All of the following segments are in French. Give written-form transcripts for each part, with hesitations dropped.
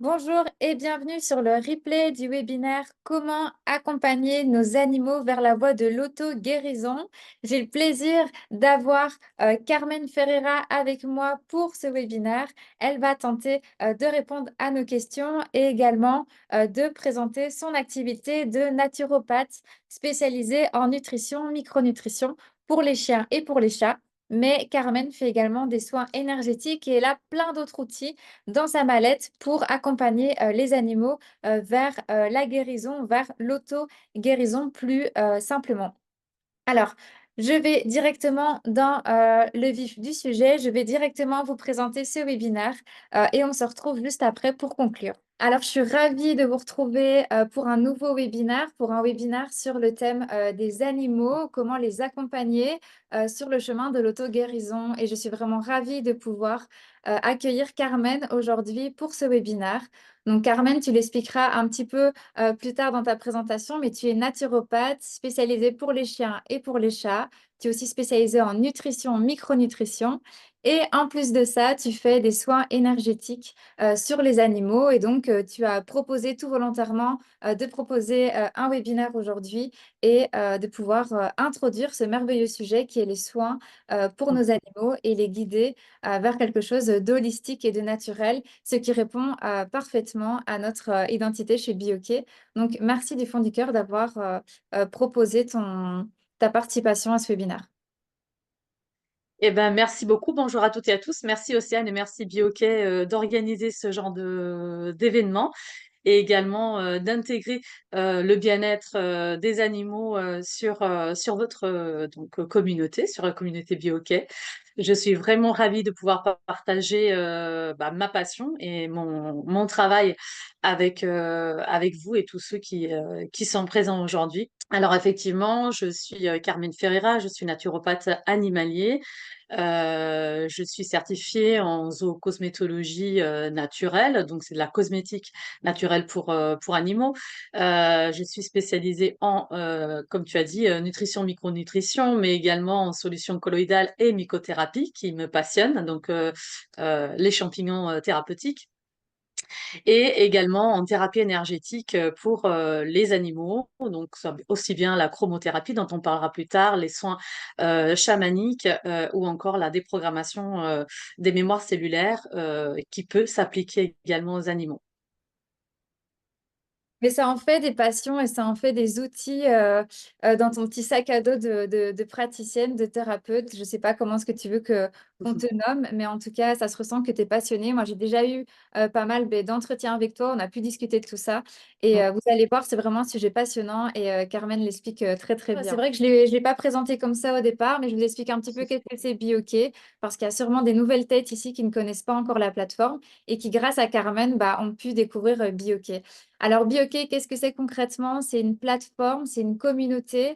Bonjour et bienvenue sur le replay du webinaire Comment accompagner nos animaux vers la voie de l'auto-guérison. J'ai le plaisir d'avoir Carmen Ferreira avec moi pour ce webinaire. Elle va tenter de répondre à nos questions et également de présenter son activité de naturopathe spécialisée en nutrition, micronutrition pour les chiens et pour les chats. Mais Carmen fait également des soins énergétiques et elle a plein d'autres outils dans sa mallette pour accompagner les animaux vers la guérison, vers l'auto-guérison plus simplement. Alors, je vais directement dans le vif du sujet. Je vais directement vous présenter ce webinaire et on se retrouve juste après pour conclure. Alors, je suis ravie de vous retrouver pour un nouveau webinaire, pour un webinaire sur le thème des animaux, comment les accompagner sur le chemin de l'auto-guérison. Et je suis vraiment ravie de pouvoir accueillir Carmen aujourd'hui pour ce webinaire. Donc, Carmen, tu l'expliqueras un petit peu plus tard dans ta présentation, mais tu es naturopathe spécialisée pour les chiens et pour les chats. Tu es aussi spécialisée en nutrition, micronutrition. Et en plus de ça, tu fais des soins énergétiques sur les animaux. Et donc, tu as proposé tout volontairement de proposer un webinaire aujourd'hui et de pouvoir introduire ce merveilleux sujet qui est les soins pour nos animaux et les guider vers quelque chose d'holistique et de naturel, ce qui répond parfaitement à notre identité chez Bioké. Donc, merci du fond du cœur d'avoir proposé ta participation à ce webinaire. Eh ben, merci beaucoup. Bonjour à toutes et à tous. Merci Océane et merci Bioquet d'organiser ce genre d'événement et également d'intégrer le bien-être des animaux sur votre communauté, sur la communauté Bioquet. Je suis vraiment ravie de pouvoir partager ma passion et mon travail avec vous et tous ceux qui sont présents aujourd'hui. Alors effectivement, je suis Carmen Ferreira, je suis naturopathe animalier. Je suis certifiée en zoocosmétologie naturelle, donc c'est de la cosmétique naturelle pour animaux. Je suis spécialisée comme tu as dit, nutrition, micronutrition, mais également en solutions colloïdales et mycothérapie qui me passionnent, donc les champignons thérapeutiques et également en thérapie énergétique pour les animaux, donc aussi bien la chromothérapie dont on parlera plus tard, les soins chamaniques ou encore la déprogrammation des mémoires cellulaires qui peut s'appliquer également aux animaux. Mais ça en fait des passions et ça en fait des outils dans ton petit sac à dos de praticienne, de thérapeute. Je ne sais pas comment est-ce que tu veux qu'on te nomme, mais en tout cas, ça se ressent que tu es passionnée. Moi, j'ai déjà eu pas mal d'entretiens avec toi. On a pu discuter de tout ça. Et vous allez voir, c'est vraiment un sujet passionnant et Carmen l'explique très, très bien. C'est vrai que je ne l'ai pas présenté comme ça au départ, mais je vous explique un petit peu qu'est-ce que c'est Bioké, parce qu'il y a sûrement des nouvelles têtes ici qui ne connaissent pas encore la plateforme et qui, grâce à Carmen, ont pu découvrir Bioké. Alors, Bioké, qu'est-ce que c'est concrètement? C'est une plateforme, c'est une communauté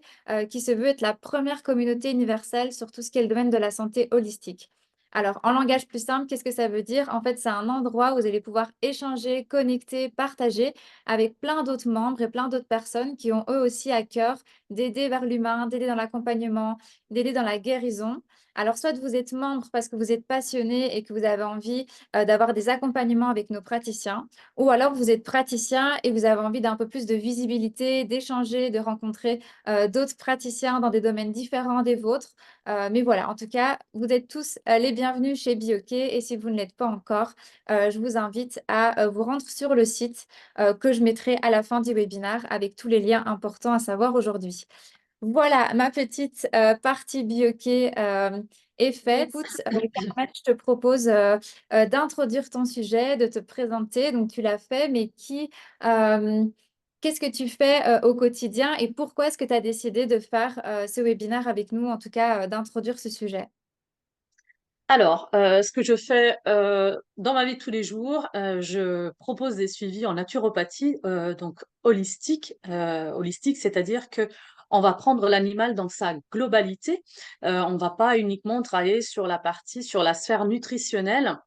qui se veut être la première communauté universelle sur tout ce qui est le domaine de la santé holistique. Alors, en langage plus simple, qu'est-ce que ça veut dire? En fait, c'est un endroit où vous allez pouvoir échanger, connecter, partager avec plein d'autres membres et plein d'autres personnes qui ont eux aussi à cœur d'aider vers l'humain, d'aider dans l'accompagnement, d'aider dans la guérison. Alors, soit vous êtes membre parce que vous êtes passionné et que vous avez envie d'avoir des accompagnements avec nos praticiens, ou alors vous êtes praticien et vous avez envie d'un peu plus de visibilité, d'échanger, de rencontrer d'autres praticiens dans des domaines différents des vôtres. Mais voilà, en tout cas, vous êtes tous les bienvenus chez Bioké et si vous ne l'êtes pas encore, je vous invite à vous rendre sur le site que je mettrai à la fin du webinaire avec tous les liens importants à savoir aujourd'hui. Voilà, ma petite partie Bioké est faite. Écoute, Carmen, je te propose d'introduire ton sujet, de te présenter. Donc, tu l'as fait, mais qu'est-ce que tu fais au quotidien et pourquoi est-ce que tu as décidé de faire ce webinaire avec nous, en tout cas d'introduire ce sujet? Alors, ce que je fais dans ma vie de tous les jours, je propose des suivis en naturopathie, donc holistique. Holistique, c'est-à-dire que on va prendre l'animal dans sa globalité. On va pas uniquement travailler sur la sphère nutritionnelle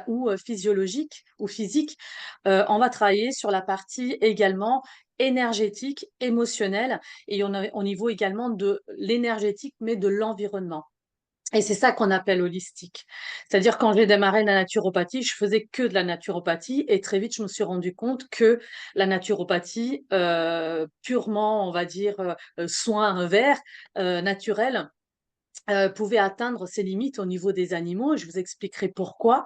ou physiologique ou physique. On va travailler sur la partie également énergétique, émotionnelle, et on a au niveau également de l'énergétique, mais de l'environnement. Et c'est ça qu'on appelle holistique. C'est-à-dire quand j'ai démarré la naturopathie, je faisais que de la naturopathie et très vite je me suis rendu compte que la naturopathie purement, on va dire, soin vert, naturel, pouvait atteindre ses limites au niveau des animaux. Et je vous expliquerai pourquoi.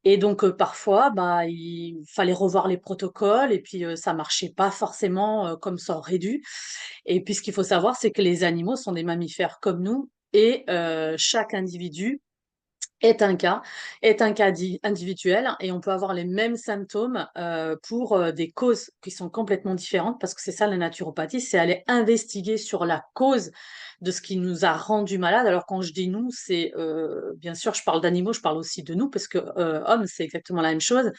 Et donc parfois, bah, il fallait revoir les protocoles et puis ça marchait pas forcément comme ça aurait dû. Et puis ce qu'il faut savoir, c'est que les animaux sont des mammifères comme nous et chaque individu est un cas, est un cas individuel et on peut avoir les mêmes symptômes pour des causes qui sont complètement différentes parce que c'est ça la naturopathie, c'est aller investiguer sur la cause de ce qui nous a rendu malade. Alors quand je dis nous, c'est bien sûr je parle d'animaux, je parle aussi de nous parce que hommes c'est exactement la même chose.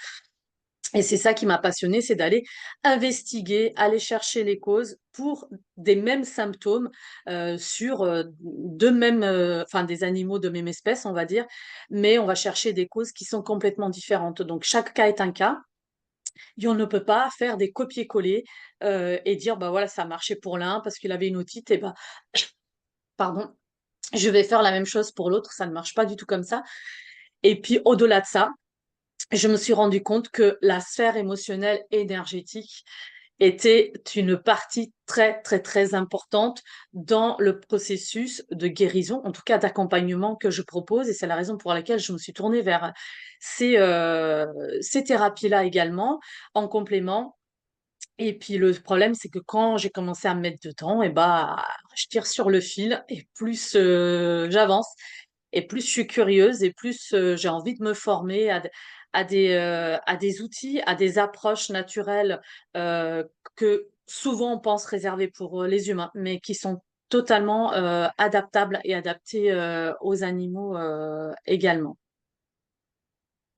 Et c'est ça qui m'a passionnée, c'est d'aller investiguer, aller chercher les causes pour des mêmes symptômes sur enfin des animaux de même espèce, on va dire, mais on va chercher des causes qui sont complètement différentes. Donc chaque cas est un cas, et on ne peut pas faire des copier-coller et dire bah voilà ça a marché pour l'un parce qu'il avait une otite, et bah pardon, je vais faire la même chose pour l'autre, ça ne marche pas du tout comme ça. Et puis au-delà de ça, je me suis rendu compte que la sphère émotionnelle et énergétique était une partie très, très, très importante dans le processus de guérison, en tout cas d'accompagnement que je propose. Et c'est la raison pour laquelle je me suis tournée vers ces thérapies-là également, en complément. Et puis le problème, c'est que quand j'ai commencé à me mettre dedans, et bah, je tire sur le fil et plus j'avance et plus je suis curieuse et plus j'ai envie de me former à des outils, à des approches naturelles que souvent on pense réservées pour les humains, mais qui sont totalement adaptables et adaptées aux animaux également.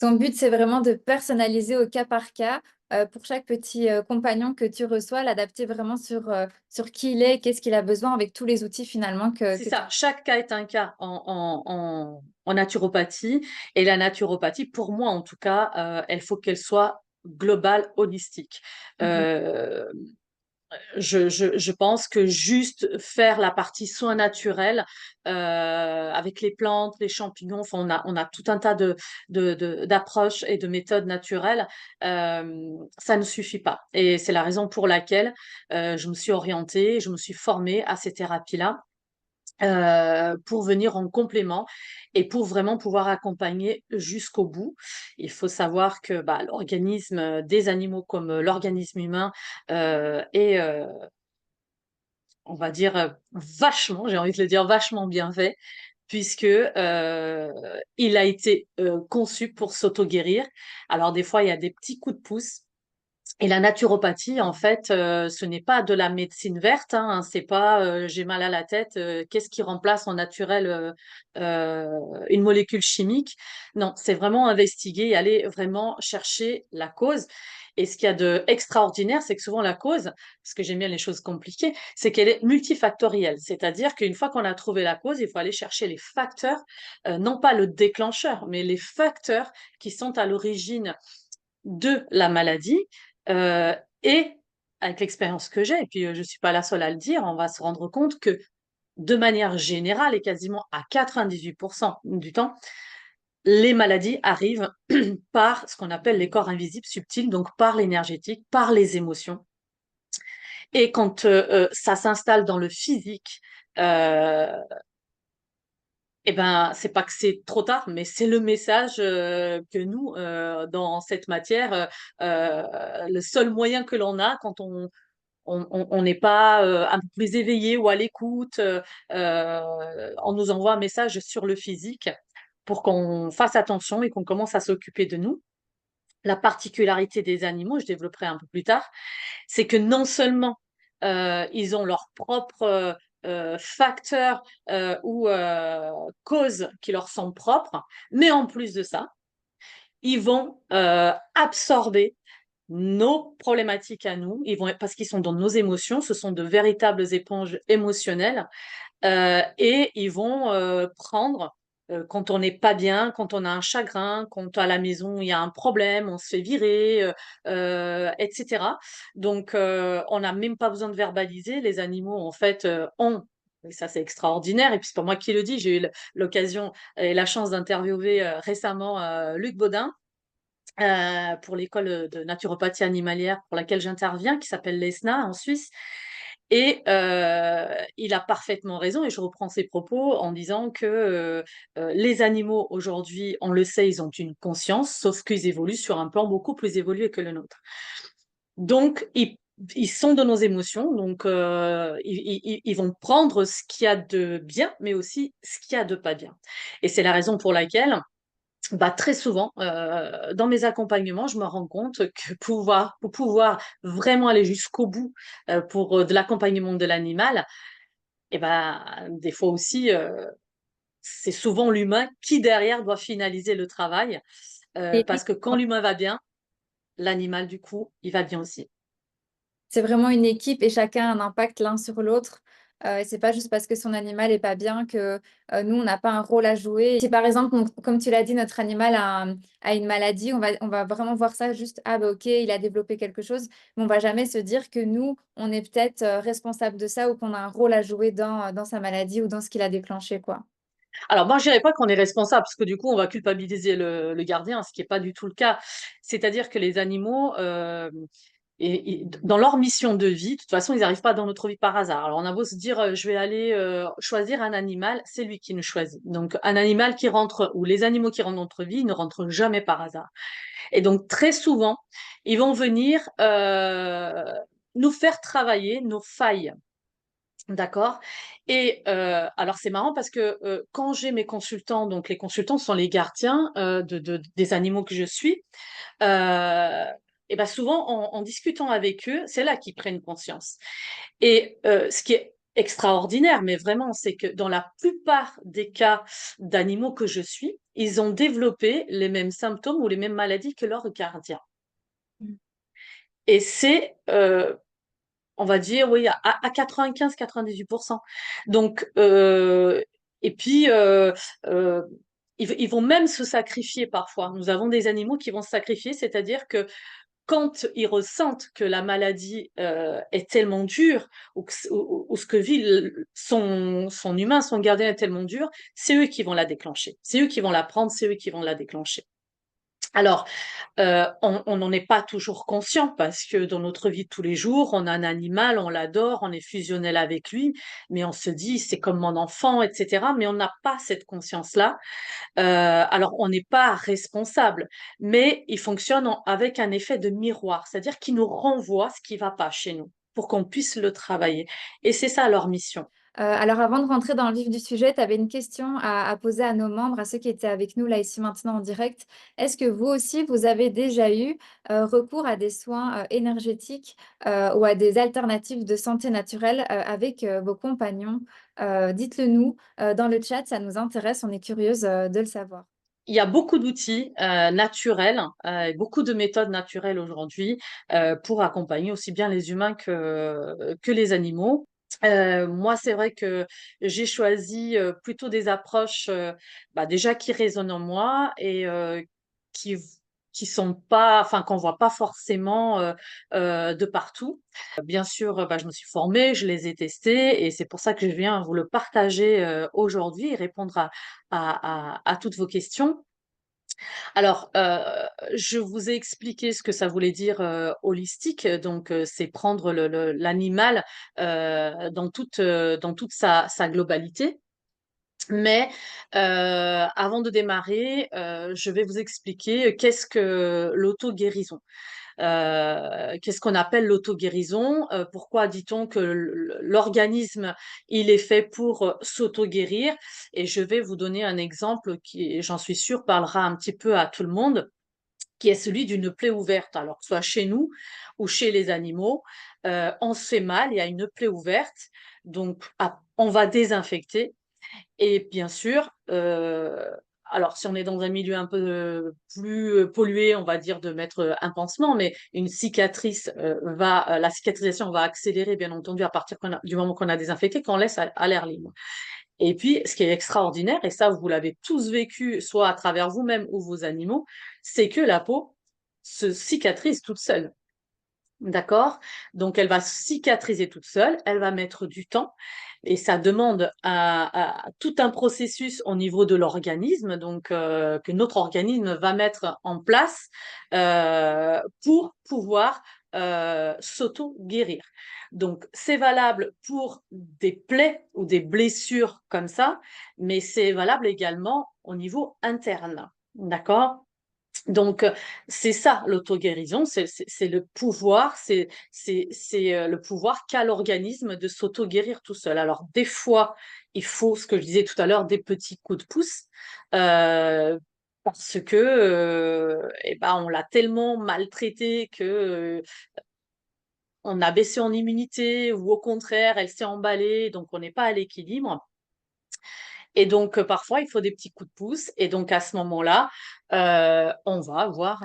Ton but, c'est vraiment de personnaliser au cas par cas pour chaque petit compagnon que tu reçois, l'adapter vraiment sur qui il est, qu'est-ce qu'il a besoin avec tous les outils finalement C'est que tu... ça, chaque cas est un cas en naturopathie. Et la naturopathie, pour moi en tout cas, elle faut qu'elle soit globale, holistique. Mhm. Euh, je pense que juste faire la partie soins naturels avec les plantes, les champignons, enfin on a tout un tas d'approches et de méthodes naturelles, ça ne suffit pas. Et c'est la raison pour laquelle je me suis orientée, je me suis formée à ces thérapies-là pour venir en complément et pour vraiment pouvoir accompagner jusqu'au bout. Il faut savoir que bah, l'organisme des animaux comme l'organisme humain est, on va dire, vachement, j'ai envie de le dire, vachement bien fait, puisque il a été conçu pour s'auto-guérir. Alors des fois, il y a des petits coups de pouce, et la naturopathie, en fait, ce n'est pas de la médecine verte, hein, c'est pas j'ai mal à la tête, qu'est-ce qui remplace en naturel une molécule chimique? Non, c'est vraiment investiguer et aller vraiment chercher la cause. Et ce qu'il y a de extraordinaire, c'est que souvent la cause, parce que j'aime bien les choses compliquées, c'est qu'elle est multifactorielle. C'est-à-dire qu'une fois qu'on a trouvé la cause, il faut aller chercher les facteurs, non pas le déclencheur, mais les facteurs qui sont à l'origine de la maladie. Euh, et avec l'expérience que j'ai, et puis je ne suis pas la seule à le dire, on va se rendre compte que de manière générale et quasiment à 98% du temps, les maladies arrivent par ce qu'on appelle les corps invisibles subtils, donc par l'énergétique, par les émotions. Et quand ça s'installe dans le physique, euh, eh ben, c'est pas que c'est trop tard, mais c'est le message que nous, dans cette matière, le seul moyen que l'on a quand on n'est pas un peu plus éveillé ou à l'écoute, on nous envoie un message sur le physique pour qu'on fasse attention et qu'on commence à s'occuper de nous. La particularité des animaux, je développerai un peu plus tard, c'est que non seulement ils ont leurs propres facteurs ou causes qui leur sont propres, mais en plus de ça, ils vont absorber nos problématiques à nous, ils vont, parce qu'ils sont dans nos émotions, ce sont de véritables éponges émotionnelles, et ils vont prendre, quand on n'est pas bien, quand on a un chagrin, quand à la maison il y a un problème, on se fait virer, etc. Donc on n'a même pas besoin de verbaliser, les animaux en fait ont Et ça, c'est extraordinaire. Et puis, c'est pas moi qui le dis. J'ai eu l'occasion et la chance d'interviewer récemment Luc Baudin pour l'école de naturopathie animalière pour laquelle j'interviens, qui s'appelle l'ESNA en Suisse. Et il a parfaitement raison, et je reprends ses propos en disant que les animaux aujourd'hui, on le sait, ils ont une conscience, sauf qu'ils évoluent sur un plan beaucoup plus évolué que le nôtre. Donc, ils sont de nos émotions, donc ils vont prendre ce qu'il y a de bien, mais aussi ce qu'il y a de pas bien. Et c'est la raison pour laquelle bah, très souvent, dans mes accompagnements, je me rends compte que pour pouvoir vraiment aller jusqu'au bout pour de l'accompagnement de l'animal, et ben, des fois aussi, c'est souvent l'humain qui derrière doit finaliser le travail, Et parce que quand l'humain va bien, l'animal, du coup, il va bien aussi. c'est vraiment une équipe et chacun a un impact l'un sur l'autre. Et c'est pas juste parce que son animal est pas bien que nous, on n'a pas un rôle à jouer. Si par exemple, comme tu l'as dit, notre animal a une maladie, on va vraiment voir ça juste, ah bah ok, il a développé quelque chose, mais on va jamais se dire que nous, on est peut-être responsable de ça ou qu'on a un rôle à jouer dans sa maladie ou dans ce qu'il a déclenché, quoi. Alors, moi, je dirais pas qu'on est responsable, parce que du coup, on va culpabiliser le gardien, ce qui n'est pas du tout le cas. C'est-à-dire que les animaux, et dans leur mission de vie, de toute façon, ils n'arrivent pas dans notre vie par hasard. Alors, on a beau se dire, je vais aller choisir un animal, c'est lui qui nous choisit. Donc, un animal qui rentre, ou les animaux qui rentrent dans notre vie, ils ne rentrent jamais par hasard. Et donc, très souvent, ils vont venir nous faire travailler nos failles. D'accord. Et alors c'est marrant parce que quand j'ai mes consultants, donc les consultants sont les gardiens des animaux que je suis, euh, et ben souvent en discutant avec eux, c'est là qu'ils prennent conscience. Et ce qui est extraordinaire, mais vraiment, c'est que dans la plupart des cas d'animaux que je suis, ils ont développé les mêmes symptômes ou les mêmes maladies que leurs gardiens. Et c'est on va dire, oui, à 95-98%. Donc, et puis, ils vont même se sacrifier parfois. Nous avons des animaux qui vont se sacrifier, c'est-à-dire que quand ils ressentent que la maladie est tellement dure ou ce que vit son humain, son gardien est tellement dur, c'est eux qui vont la déclencher. C'est eux qui vont la prendre, c'est eux qui vont la déclencher. Alors, on n'en est pas toujours conscient parce que dans notre vie de tous les jours, on a un animal, on l'adore, on est fusionnel avec lui, mais on se dit c'est comme mon enfant, etc. Mais on n'a pas cette conscience-là. Alors, on n'est pas responsable, mais il fonctionne avec un effet de miroir, c'est-à-dire qu'il nous renvoie ce qui ne va pas chez nous pour qu'on puisse le travailler. Et c'est ça leur mission. Alors, avant de rentrer dans le vif du sujet, tu avais une question à poser à nos membres, à ceux qui étaient avec nous là, ici, maintenant, en direct. Est-ce que vous aussi, vous avez déjà eu recours à des soins énergétiques ou à des alternatives de santé naturelle avec vos compagnons? Dites-le nous dans le chat, ça nous intéresse, on est curieuse de le savoir. Il y a beaucoup d'outils naturels, beaucoup de méthodes naturelles aujourd'hui pour accompagner aussi bien les humains que les animaux. Moi, c'est vrai que j'ai choisi plutôt des approches bah, déjà qui résonnent en moi et qui qui sont pas, enfin qu'on voit pas forcément de partout. Bien sûr, bah, je me suis formée, je les ai testés et c'est pour ça que je viens vous le partager aujourd'hui et répondre à toutes vos questions. Alors, je vous ai expliqué ce que ça voulait dire holistique. Donc, c'est prendre l'animal dans toute sa globalité. Mais avant de démarrer, je vais vous expliquer qu'est-ce que l'auto-guérison. Qu'est-ce qu'on appelle l'auto-guérison? Pourquoi dit-on que l'organisme, il est fait pour s'auto-guérir? Et je vais vous donner un exemple qui, j'en suis sûre, parlera un petit peu à tout le monde, qui est celui d'une plaie ouverte. Alors, que ce soit chez nous ou chez les animaux, on se fait mal, il y a une plaie ouverte, donc on va désinfecter. Et bien sûr, alors si on est dans un milieu un peu plus pollué, on va dire de mettre un pansement, mais une cicatrice la cicatrisation va accélérer bien entendu à partir du moment qu'on a désinfecté, qu'on laisse à l'air libre. Et puis, ce qui est extraordinaire, et ça vous l'avez tous vécu, soit à travers vous-même ou vos animaux, c'est que la peau se cicatrise toute seule. D'accord? Donc, elle va cicatriser toute seule, elle va mettre du temps et ça demande tout un processus au niveau de l'organisme, donc que notre organisme va mettre en place pour pouvoir s'auto-guérir. Donc, c'est valable pour des plaies ou des blessures comme ça, mais c'est valable également au niveau interne. D'accord? Donc, c'est ça l'auto-guérison, c'est le pouvoir, c'est le pouvoir qu'a l'organisme de s'auto-guérir tout seul. Alors, des fois, il faut, ce que je disais tout à l'heure, des petits coups de pouce, euh, parce que, eh ben, on l'a tellement maltraité que, on a baissé en immunité, ou au contraire, elle s'est emballée, donc on n'est pas à l'équilibre. Et donc, parfois, il faut des petits coups de pouce. Et donc, à ce moment-là, on va avoir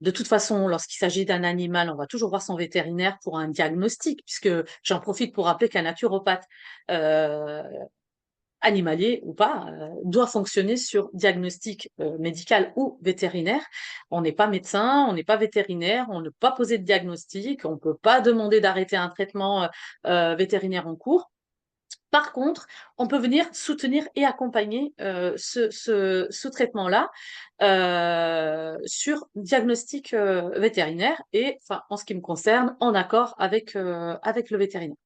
de toute façon, lorsqu'il s'agit d'un animal, on va toujours voir son vétérinaire pour un diagnostic, puisque j'en profite pour rappeler qu'un naturopathe, euh, animalier ou pas, doit fonctionner sur diagnostic médical ou vétérinaire. On n'est pas médecin, on n'est pas vétérinaire, on ne peut pas poser de diagnostic, on ne peut pas demander d'arrêter un traitement vétérinaire en cours. Par contre, on peut venir soutenir et accompagner ce traitement-là sur diagnostic vétérinaire et, enfin, en ce qui me concerne, en accord avec le vétérinaire.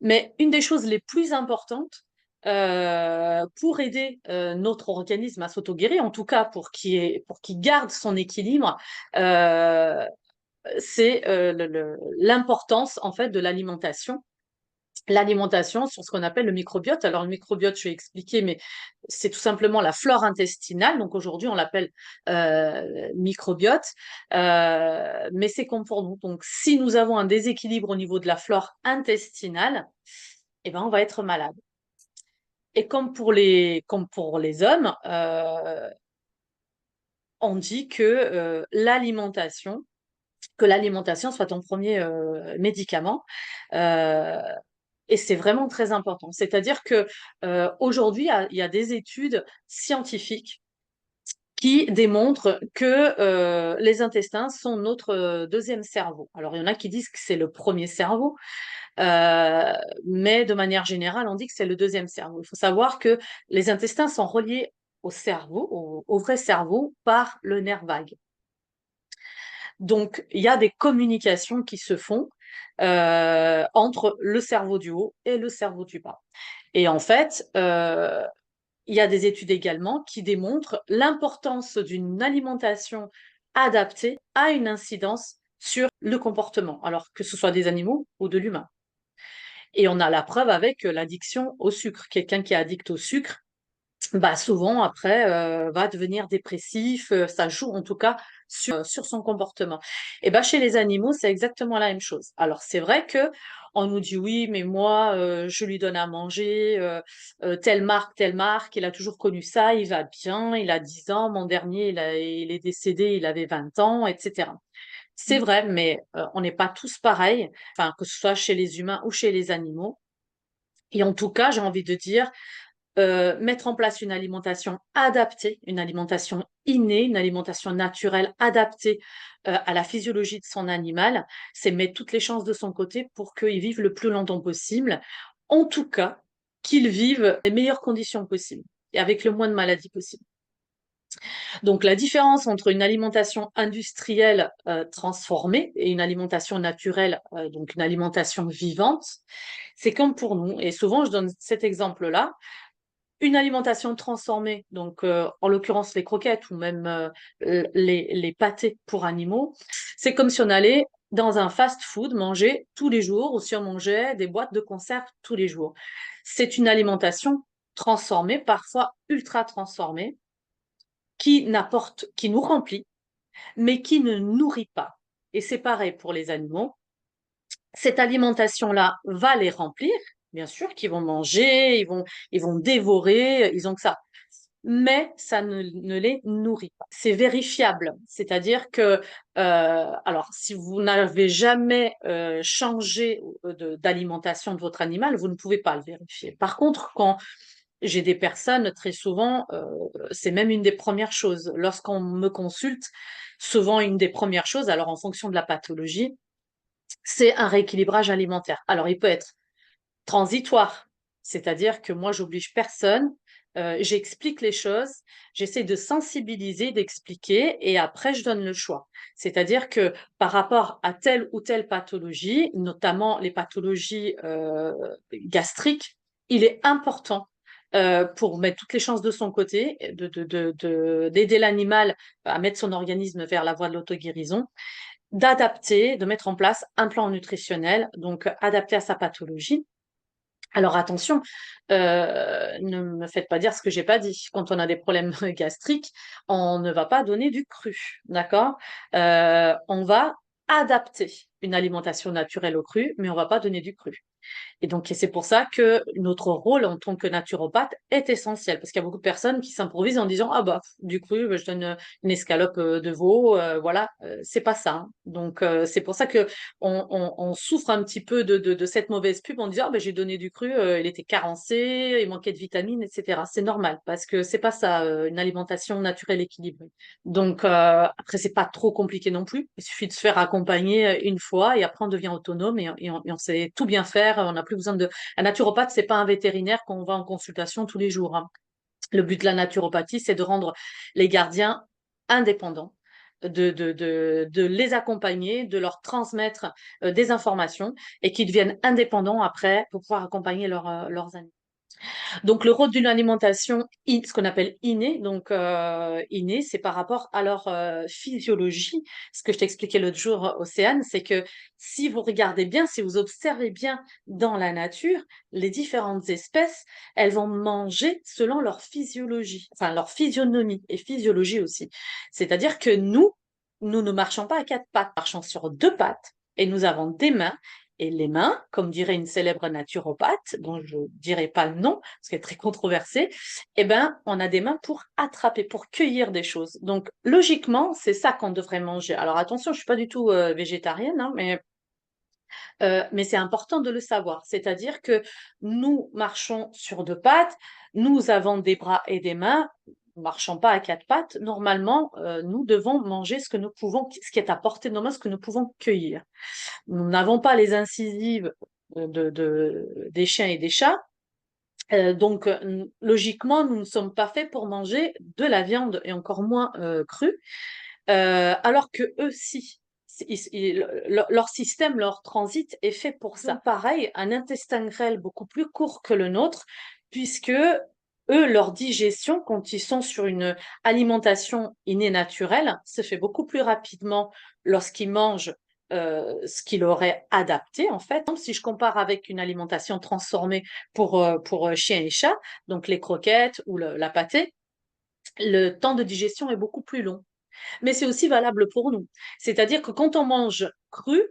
Mais une des choses les plus importantes pour aider notre organisme à s'auto-guérir, en tout cas pour qu'il garde son équilibre, euh, c'est l'importance en fait de l'alimentation sur ce qu'on appelle le microbiote. Alors, le microbiote, je vais expliquer, mais c'est tout simplement la flore intestinale. Donc, aujourd'hui, on l'appelle microbiote, mais c'est comme pour nous. Donc, si nous avons un déséquilibre au niveau de la flore intestinale, eh ben, on va être malade. Et comme pour les hommes, on dit que l'alimentation soit ton premier médicament. Euh, Et c'est vraiment très important. C'est-à-dire que aujourd'hui, il y a des études scientifiques qui démontrent que les intestins sont notre deuxième cerveau. Alors, il y en a qui disent que c'est le premier cerveau, euh, mais de manière générale, on dit que c'est le deuxième cerveau. Il faut savoir que les intestins sont reliés au cerveau, au vrai cerveau, par le nerf vague. Donc, il y a des communications qui se font entre le cerveau du haut et le cerveau du bas. Et en fait, il y a des études également qui démontrent l'importance d'une alimentation adaptée à une incidence sur le comportement, alors que ce soit des animaux ou de l'humain. Et on a la preuve avec l'addiction au sucre. Quelqu'un qui est addict au sucre, bah souvent après va devenir dépressif, ça joue en tout cas sur son comportement. Et bah chez les animaux, c'est exactement la même chose. Alors c'est vrai que on nous dit oui, mais moi je lui donne à manger telle marque, il a toujours connu ça, il va bien, il a 10 ans, mon dernier il est décédé, il avait 20 ans, etc. C'est vrai, mais on n'est pas tous pareils, enfin que ce soit chez les humains ou chez les animaux. Et en tout cas, j'ai envie de dire mettre en place une alimentation adaptée, une alimentation innée, une alimentation naturelle adaptée à la physiologie de son animal, c'est mettre toutes les chances de son côté pour qu'il vive le plus longtemps possible, en tout cas qu'il vive les meilleures conditions possibles et avec le moins de maladies possible. Donc la différence entre une alimentation industrielle transformée et une alimentation naturelle, donc une alimentation vivante, c'est comme pour nous. Et souvent, je donne cet exemple-là une alimentation transformée, donc en l'occurrence les croquettes ou même les pâtés pour animaux, c'est comme si on allait dans un fast-food manger tous les jours ou si on mangeait des boîtes de conserve tous les jours. C'est une alimentation transformée, parfois ultra transformée, qui nous remplit, mais qui ne nourrit pas. Et c'est pareil pour les animaux. Cette alimentation-là va les remplir, bien sûr, qu'ils vont manger, ils vont dévorer, ils ont que ça. Mais ça ne les nourrit pas. C'est vérifiable, c'est-à-dire que, alors, si vous n'avez jamais changé d'alimentation de votre animal, vous ne pouvez pas le vérifier. Par contre, quand j'ai des personnes, très souvent, c'est même une des premières choses, lorsqu'on me consulte, Souvent, une des premières choses, alors en fonction de la pathologie, c'est un rééquilibrage alimentaire. Alors, il peut être transitoire, c'est-à-dire que moi, j'oblige personne, j'explique les choses, j'essaie de sensibiliser, d'expliquer, et après, je donne le choix. C'est-à-dire que par rapport à telle ou telle pathologie, notamment les pathologies gastriques, il est important pour mettre toutes les chances de son côté, d'aider l'animal à mettre son organisme vers la voie de l'auto-guérison, d'adapter, de mettre en place un plan nutritionnel, donc adapté à sa pathologie. Alors attention, ne me faites pas dire ce que j'ai pas dit. Quand on a des problèmes gastriques, on ne va pas donner du cru, d'accord? On va adapter une alimentation naturelle au cru, mais on va pas donner du cru. Et donc, c'est pour ça que notre rôle en tant que naturopathe est essentiel, parce qu'il y a beaucoup de personnes qui s'improvisent en disant, ah bah, du coup, je donne une escalope de veau, voilà, c'est pas ça, hein. Donc, c'est pour ça que on souffre un petit peu de cette mauvaise pub en disant, ah bah, j'ai donné du cru, il était carencé, il manquait de vitamines, etc. C'est normal, parce que c'est pas ça, une alimentation naturelle équilibrée. Donc, après, c'est pas trop compliqué non plus. Il suffit de se faire accompagner une fois et après, on devient autonome et on sait tout bien faire. On n'a plus besoin de. Un naturopathe, c'est pas un vétérinaire qu'on va en consultation tous les jours, hein. Le but de la naturopathie, c'est de rendre les gardiens indépendants, de les accompagner, de leur transmettre des informations et qu'ils deviennent indépendants après pour pouvoir accompagner leurs animaux. Donc, le rôle d'une alimentation, ce qu'on appelle innée, donc innée, c'est par rapport à leur physiologie. Ce que je t'expliquais l'autre jour, Océane, c'est que si vous regardez bien, si vous observez bien dans la nature, les différentes espèces, elles vont manger selon leur physiologie, enfin leur physionomie et physiologie aussi. C'est-à-dire que nous ne marchons pas à quatre pattes, nous marchons sur deux pattes et nous avons des mains et les mains, comme dirait une célèbre naturopathe, dont je ne dirai pas le nom, parce qu'elle est très controversée, eh ben, on a des mains pour attraper, pour cueillir des choses. Donc, logiquement, c'est ça qu'on devrait manger. Alors, attention, je ne suis pas du tout végétarienne, hein, mais c'est important de le savoir. C'est-à-dire que nous marchons sur deux pattes, nous avons des bras et des mains, nous ne marchons pas à quatre pattes. Normalement, nous devons manger ce que nous pouvons, ce qui est à portée de nos mains, ce que nous pouvons cueillir. Nous n'avons pas les incisives des chiens et des chats. Donc, logiquement, nous ne sommes pas faits pour manger de la viande et encore moins crue, alors que eux, si. Leur système, leur transit est fait pour ça. Pareil, un intestin grêle beaucoup plus court que le nôtre, puisque eux, leur digestion, quand ils sont sur une alimentation innée naturelle, se fait beaucoup plus rapidement lorsqu'ils mangent ce qu'il aurait adapté, en fait. Si je compare avec une alimentation transformée pour chiens et chats, donc les croquettes ou la pâtée, le temps de digestion est beaucoup plus long. Mais c'est aussi valable pour nous. C'est-à-dire que quand on mange cru,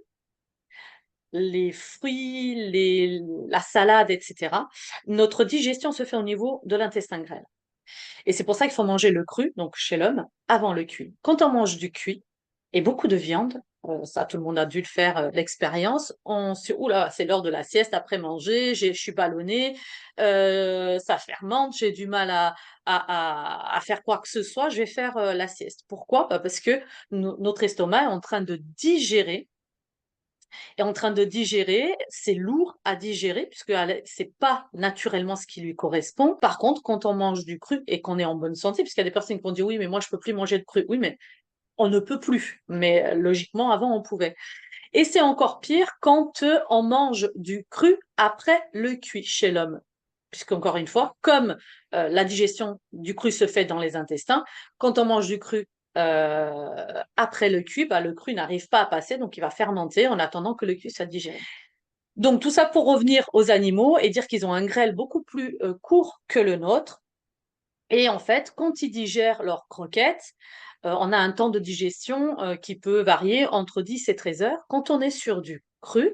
les fruits, la salade, etc., notre digestion se fait au niveau de l'intestin grêle. Et c'est pour ça qu'il faut manger le cru, donc chez l'homme, avant le cuit. Quand on mange du cuit et beaucoup de viande, ça tout le monde a dû le faire, l'expérience, on se dit, oula, c'est l'heure de la sieste après manger, je suis ballonné, ça fermente, j'ai du mal à faire quoi que ce soit, je vais faire la sieste. Pourquoi? Bah, parce que notre estomac est en train de digérer est en train de digérer, c'est lourd à digérer puisque c'est pas naturellement ce qui lui correspond. Par contre, quand on mange du cru et qu'on est en bonne santé, puisqu'il y a des personnes qui vont dire oui, mais moi je peux plus manger de cru. Oui, mais on ne peut plus. Mais logiquement, avant, on pouvait. Et c'est encore pire quand on mange du cru après le cuit chez l'homme. Puisqu'encore une fois, comme la digestion du cru se fait dans les intestins, quand on mange du cru après le cuit, bah, le cru n'arrive pas à passer, donc il va fermenter en attendant que le cuit soit digéré. Donc tout ça pour revenir aux animaux et dire qu'ils ont un grêle beaucoup plus court que le nôtre. Et en fait, quand ils digèrent leurs croquettes, on a un temps de digestion qui peut varier entre 10 et 13 heures. Quand on est sur du cru,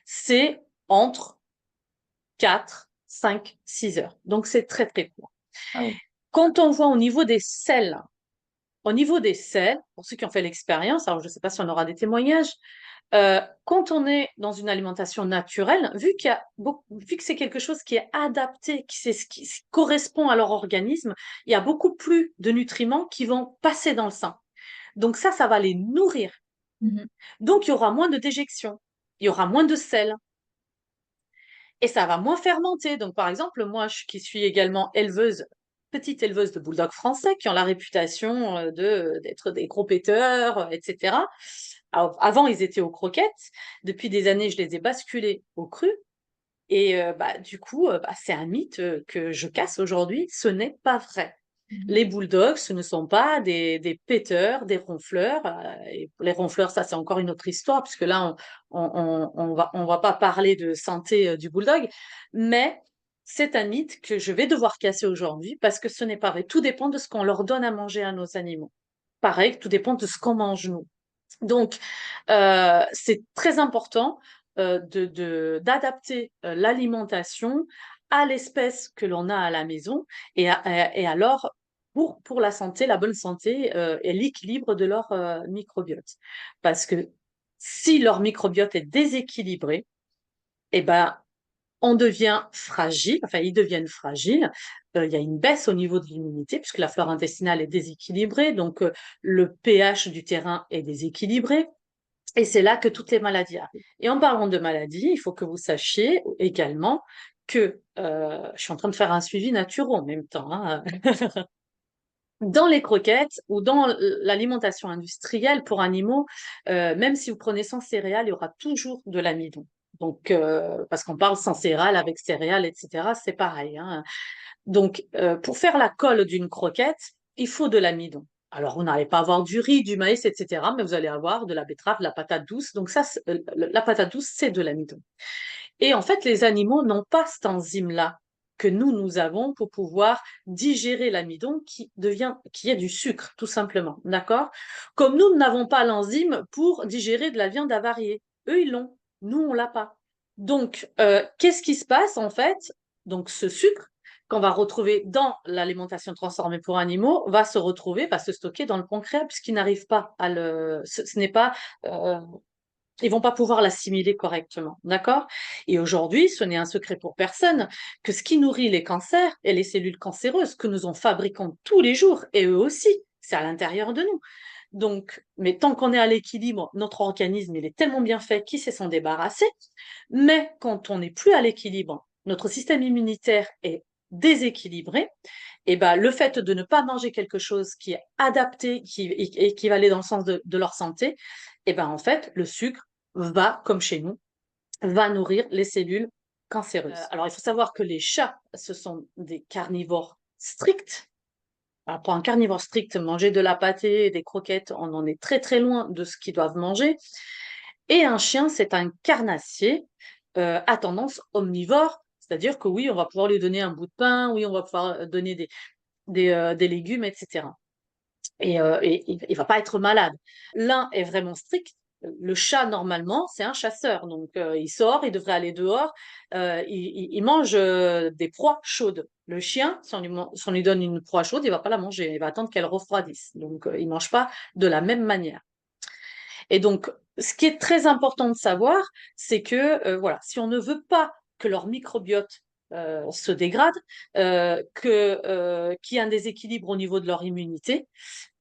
c'est entre 4, 5, 6 heures. Donc c'est très très court. Ah oui. Quand on voit au niveau des sels, pour ceux qui ont fait l'expérience, alors je ne sais pas si on aura des témoignages, quand on est dans une alimentation naturelle, vu que c'est quelque chose qui est adapté, qui correspond à leur organisme, il y a beaucoup plus de nutriments qui vont passer dans le sang. Donc ça va les nourrir. Mhm. Donc il y aura moins de déjection, il y aura moins de sel et ça va moins fermenter. Donc par exemple, moi qui suis également éleveuse, petite éleveuse de bulldogs français qui ont la réputation d'être des gros péteurs, etc. Alors, avant, ils étaient aux croquettes. Depuis des années, je les ai basculés au cru. Et du coup, c'est un mythe que je casse aujourd'hui. Ce n'est pas vrai. Mhm. Les bulldogs, ce ne sont pas des péteurs, des ronfleurs. Et les ronfleurs, ça, c'est encore une autre histoire, puisque là, on va pas parler de santé du bulldog. Mais c'est un mythe que je vais devoir casser aujourd'hui, parce que ce n'est pas vrai. Tout dépend de ce qu'on leur donne à manger à nos animaux. Pareil, tout dépend de ce qu'on mange nous. Donc, c'est très important d'adapter l'alimentation à l'espèce que l'on a à la maison et alors pour la santé, la bonne santé et l'équilibre de leur microbiote. Parce que si leur microbiote est déséquilibré, eh ben, on devient fragile, enfin, ils deviennent fragiles. Il y a une baisse au niveau de l'immunité puisque la flore intestinale est déséquilibrée, donc le pH du terrain est déséquilibré. Et c'est là que toutes les maladies arrivent. Et en parlant de maladies, il faut que vous sachiez également que je suis en train de faire un suivi naturel en même temps, hein. Dans les croquettes ou dans l'alimentation industrielle pour animaux, même si vous prenez sans céréales, il y aura toujours de l'amidon. Donc, parce qu'on parle sans céréales avec céréales, etc., c'est pareil, hein. Donc, pour faire la colle d'une croquette, il faut de l'amidon. Alors, vous n'allez pas avoir du riz, du maïs, etc., mais vous allez avoir de la betterave, de la patate douce. Donc, ça, la patate douce, c'est de l'amidon. Et en fait, les animaux n'ont pas cette enzyme-là que nous avons pour pouvoir digérer l'amidon qui est du sucre, tout simplement. D'accord? Comme nous n'avons pas l'enzyme pour digérer de la viande avariée. Eux, ils l'ont. Nous, on l'a pas. Donc, qu'est-ce qui se passe en fait? Donc, ce sucre qu'on va retrouver dans l'alimentation transformée pour animaux va se stocker dans le pancréas puisqu'il n'arrive pas à ce n'est pas euh, ils vont pas pouvoir l'assimiler correctement, d'accord? Et aujourd'hui, ce n'est un secret pour personne que ce qui nourrit les cancers et les cellules cancéreuses que nous en fabriquons tous les jours, et eux aussi, c'est à l'intérieur de nous. Donc, mais tant qu'on est à l'équilibre, notre organisme, il est tellement bien fait qu'il sait s'en débarrasser. Mais quand on n'est plus à l'équilibre, notre système immunitaire est déséquilibré, et ben, le fait de ne pas manger quelque chose qui est adapté et qui va aller dans le sens de leur santé, et ben, en fait, le sucre va, comme chez nous, va nourrir les cellules cancéreuses. Alors, il faut savoir que les chats, ce sont des carnivores stricts. Alors, pour un carnivore strict, manger de la pâtée et des croquettes, on en est très très loin de ce qu'ils doivent manger. Et un chien, c'est un carnassier à tendance omnivore, c'est-à-dire que oui, on va pouvoir lui donner un bout de pain, oui, on va pouvoir donner des légumes, etc. Et il ne va pas être malade. L'un est vraiment strict. Le chat, normalement, c'est un chasseur. Donc, il sort, il devrait aller dehors. Il mange des proies chaudes. Le chien, si on lui donne une proie chaude, il ne va pas la manger. Il va attendre qu'elle refroidisse. Donc, il ne mange pas de la même manière. Et donc, ce qui est très important de savoir, c'est que voilà, si on ne veut pas que leur microbiote se dégrade, qu'il y ait un déséquilibre au niveau de leur immunité,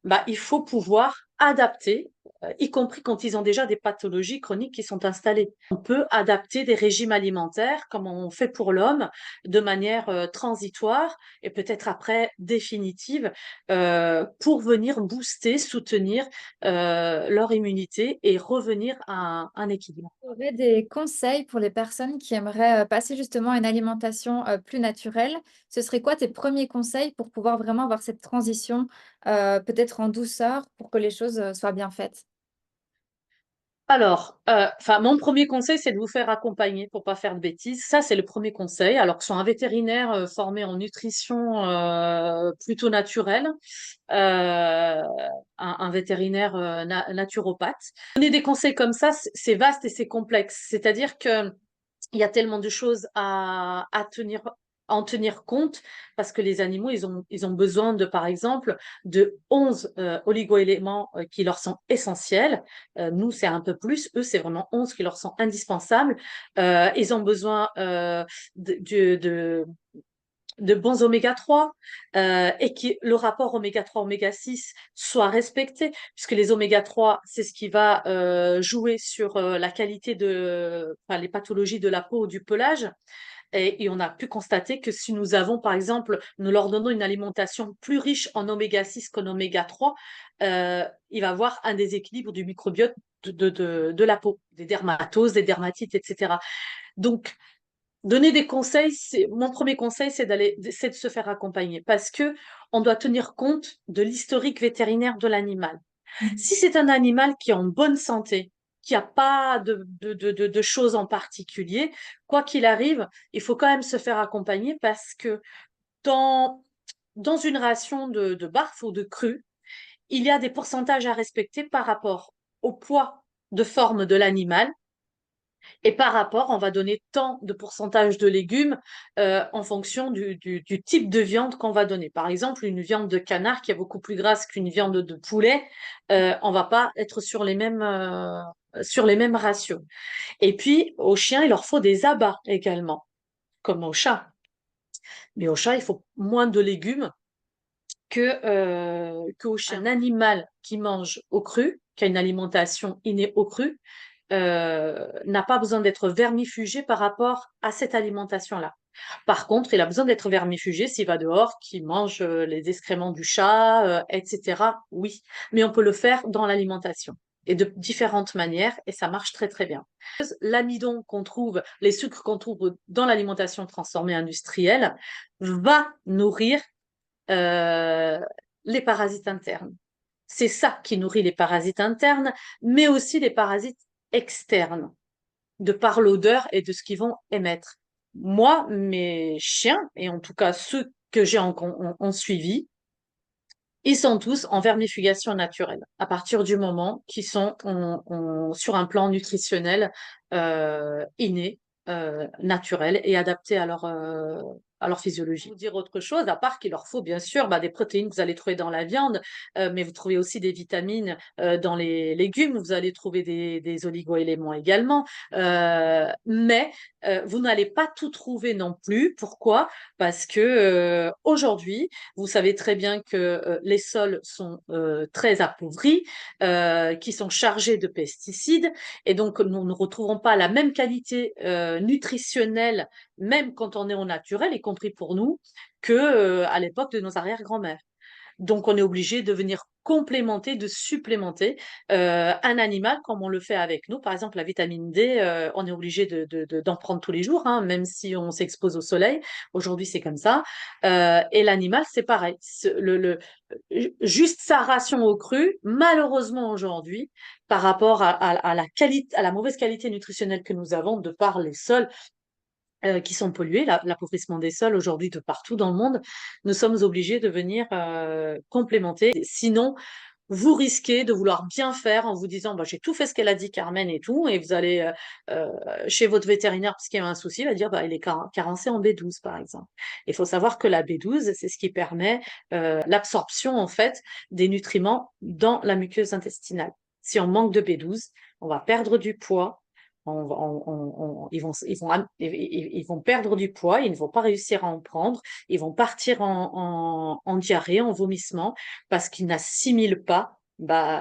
bah, il faut pouvoir adapter, y compris quand ils ont déjà des pathologies chroniques qui sont installées. On peut adapter des régimes alimentaires, comme on fait pour l'homme, de manière transitoire et peut-être après définitive, pour venir booster, soutenir leur immunité et revenir à un équilibre. Tu aurais des conseils pour les personnes qui aimeraient passer justement à une alimentation plus naturelle? Ce serait quoi tes premiers conseils pour pouvoir vraiment avoir cette transition peut-être en douceur pour que les choses soient bien faites? Alors, mon premier conseil, c'est de vous faire accompagner pour pas faire de bêtises. Ça, c'est le premier conseil. Alors que ce soit un vétérinaire formé en nutrition plutôt naturelle, un vétérinaire naturopathe. Donner des conseils comme ça, c'est vaste et c'est complexe. C'est-à-dire que il y a tellement de choses à en tenir compte parce que les animaux, ils ont besoin de, par exemple, de 11 oligoéléments qui leur sont essentiels. Nous, c'est un peu plus. Eux, c'est vraiment 11 qui leur sont indispensables. Ils ont besoin de de bons oméga 3 et que le rapport oméga 3 oméga 6 soit respecté, puisque les oméga 3 c'est ce qui va jouer sur la qualité enfin, les pathologies de la peau ou du pelage. Et on a pu constater que si nous avons, par exemple, nous leur donnons une alimentation plus riche en oméga 6 qu'en oméga 3, il va y avoir un déséquilibre du microbiote de la peau, des dermatoses, des dermatites, etc. Donc, donner des conseils, mon premier conseil, c'est de se faire accompagner parce que on doit tenir compte de l'historique vétérinaire de l'animal. Si c'est un animal qui est en bonne santé, qui n'a pas de choses en particulier, quoi qu'il arrive, il faut quand même se faire accompagner parce que dans, dans une ration de barf ou de cru, il y a des pourcentages à respecter par rapport au poids de forme de l'animal et par rapport, on va donner tant de pourcentage de légumes en fonction du type de viande qu'on va donner. Par exemple, une viande de canard qui est beaucoup plus grasse qu'une viande de poulet, on va pas être sur les mêmes ratios. Et puis, aux chiens, il leur faut des abats également, comme aux chats. Mais aux chats, il faut moins de légumes qu'aux chiens. Un animal qui mange au cru, qui a une alimentation innée au cru, n'a pas besoin d'être vermifugé par rapport à cette alimentation-là. Par contre, il a besoin d'être vermifugé s'il va dehors, qu'il mange les excréments du chat, etc. Oui, mais on peut le faire dans l'alimentation et de différentes manières et ça marche très très bien. L'amidon qu'on trouve, les sucres qu'on trouve dans l'alimentation transformée industrielle va nourrir euh, les parasites internes. C'est ça qui nourrit les parasites internes, mais aussi les parasites externes, de par l'odeur et de ce qu'ils vont émettre. Moi, mes chiens, et en tout cas ceux que j'ai en suivi, ils sont tous en vermifugation naturelle, à partir du moment qu'ils sont sur un plan nutritionnel inné, naturel et adapté à leur physiologie. Vous dire autre chose, à part qu'il leur faut bien sûr des protéines que vous allez trouver dans la viande, mais vous trouvez aussi des vitamines dans les légumes, vous allez trouver des oligo-éléments également, mais vous n'allez pas tout trouver non plus. Pourquoi? Parce que aujourd'hui, vous savez très bien que les sols sont très appauvris, qui sont chargés de pesticides, et donc nous ne retrouverons pas la même qualité nutritionnelle, même quand on est au naturel, y compris pour nous, que à l'époque de nos arrière-grand-mères. Donc, on est obligé de venir complémenter, de supplémenter un animal comme on le fait avec nous. Par exemple, la vitamine D, on est obligé d'en prendre tous les jours, hein, même si on s'expose au soleil. Aujourd'hui, c'est comme ça. Et l'animal, c'est pareil. Juste sa ration au cru, malheureusement aujourd'hui, par rapport à la qualité, à la mauvaise qualité nutritionnelle que nous avons de par les sols, qui sont pollués, l'appauvrissement des sols aujourd'hui de partout dans le monde, nous sommes obligés de venir complémenter. Sinon, vous risquez de vouloir bien faire en vous disant j'ai tout fait ce qu'elle a dit Carmen et tout, et vous allez chez votre vétérinaire parce qu'il y a un souci, il va dire il est carencé en B12 par exemple. Il faut savoir que la B12, c'est ce qui permet l'absorption en fait des nutriments dans la muqueuse intestinale. Si on manque de B12, on va perdre du poids, ils vont perdre du poids, ils ne vont pas réussir à en prendre, ils vont partir en diarrhée, en vomissement, parce qu'ils n'assimilent pas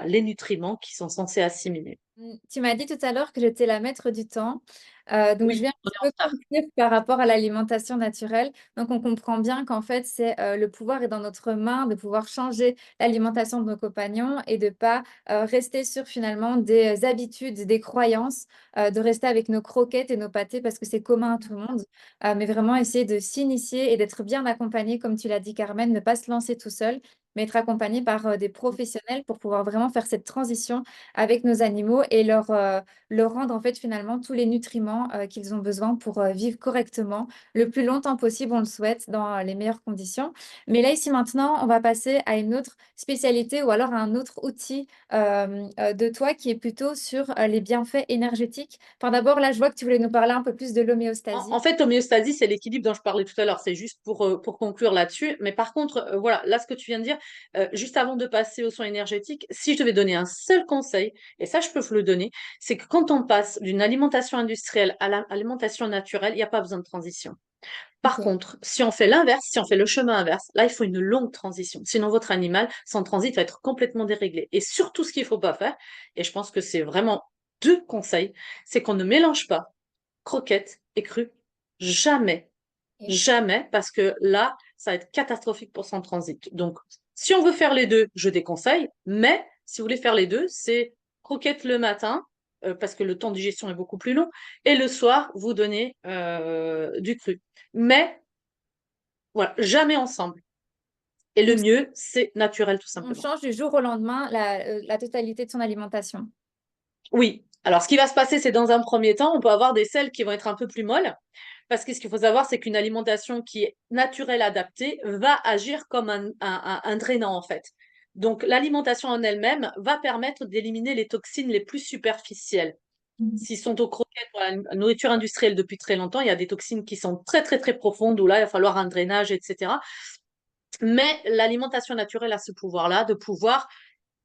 les nutriments qu'ils sont censés assimiler. Tu m'as dit tout à l'heure que j'étais la maître du temps. Donc, je Oui, vais un on petit est en peu retard. conclure par rapport à l'alimentation naturelle. Donc, on comprend bien qu'en fait, c'est le pouvoir est dans notre main de pouvoir changer l'alimentation de nos compagnons et de pas rester sur finalement des habitudes, des croyances, de rester avec nos croquettes et nos pâtés parce que c'est commun à tout le monde. Mais vraiment essayer de s'initier et d'être bien accompagné, comme tu l'as dit, Carmen, ne pas se lancer tout seul, mais être accompagné par des professionnels pour pouvoir vraiment faire cette transition avec nos animaux et leur rendre en fait finalement tous les nutriments qu'ils ont besoin pour vivre correctement le plus longtemps possible, on le souhaite, dans les meilleures conditions. Mais là, ici maintenant, on va passer à une autre spécialité ou alors à un autre outil de toi qui est plutôt sur les bienfaits énergétiques. Enfin, d'abord, là, je vois que tu voulais nous parler un peu plus de En l'homéostasie. fait, l'homéostasie, c'est l'équilibre dont je parlais tout à l'heure. C'est juste pour conclure là-dessus. Mais par contre, voilà, là, ce que tu viens de dire, juste avant de passer aux soins énergétiques, si je devais donner un seul conseil, et ça, je peux vous le donner, c'est que quand on passe d'une alimentation industrielle à l'alimentation naturelle, il n'y a pas besoin de transition. Par Ok. contre, si on fait l'inverse, si on fait le chemin inverse, là, il faut une longue transition. Sinon, votre animal, sans transit, va être complètement déréglé. Et surtout, ce qu'il ne faut pas faire, et je pense que c'est vraiment deux conseils, c'est qu'on ne mélange pas croquettes et crues. Jamais. Ok. Jamais, parce que là, ça va être catastrophique pour son transit. Donc, si on veut faire les deux, je déconseille. Mais si vous voulez faire les deux, c'est croquettes le matin, parce que le temps de digestion est beaucoup plus long, et le soir, vous donnez du cru. Mais voilà, jamais ensemble. Et le Donc, mieux, c'est naturel, tout on simplement. change du jour au lendemain la totalité de son alimentation. Oui. Alors, ce qui va se passer, c'est dans un premier temps, on peut avoir des selles qui vont être un peu plus molles. Parce que ce qu'il faut savoir, c'est qu'une alimentation qui est naturelle, adaptée, va agir comme un drainant, en fait. Donc, l'alimentation en elle-même va permettre d'éliminer les toxines les plus superficielles. Mhm. S'ils sont aux croquettes ou à la nourriture industrielle depuis très longtemps, il y a des toxines qui sont très, très, très profondes, où là, il va falloir un drainage, etc. Mais l'alimentation naturelle a ce pouvoir-là de pouvoir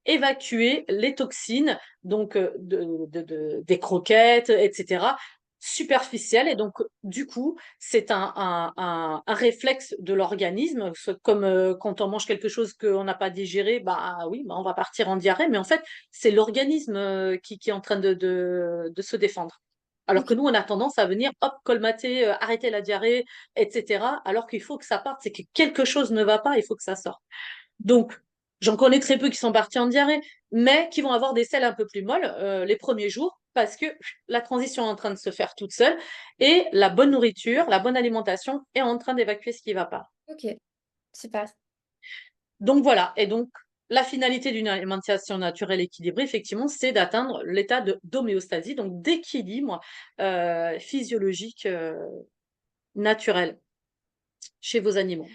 évacuer les toxines, donc des croquettes, etc., superficielles. Et donc, du coup, c'est un réflexe de l'organisme. Comme quand on mange quelque chose qu'on n'a pas digéré, bah oui, bah, on va partir en diarrhée. Mais en fait, c'est l'organisme qui est en train de se défendre. Alors Ok. que nous, on a tendance à venir, hop, colmater, arrêter la diarrhée, etc. Alors qu'il faut que ça parte, c'est que quelque chose ne va pas, il faut que ça sorte. Donc, j'en connais très peu qui sont partis en diarrhée, mais qui vont avoir des selles un peu plus molles les premiers jours parce que la transition est en train de se faire toute seule et la bonne nourriture, la bonne alimentation est en train d'évacuer ce qui ne va pas. Ok. Super. Donc voilà, et donc la finalité d'une alimentation naturelle équilibrée, effectivement, c'est d'atteindre l'état d'homéostasie, donc d'équilibre physiologique naturel chez vos animaux.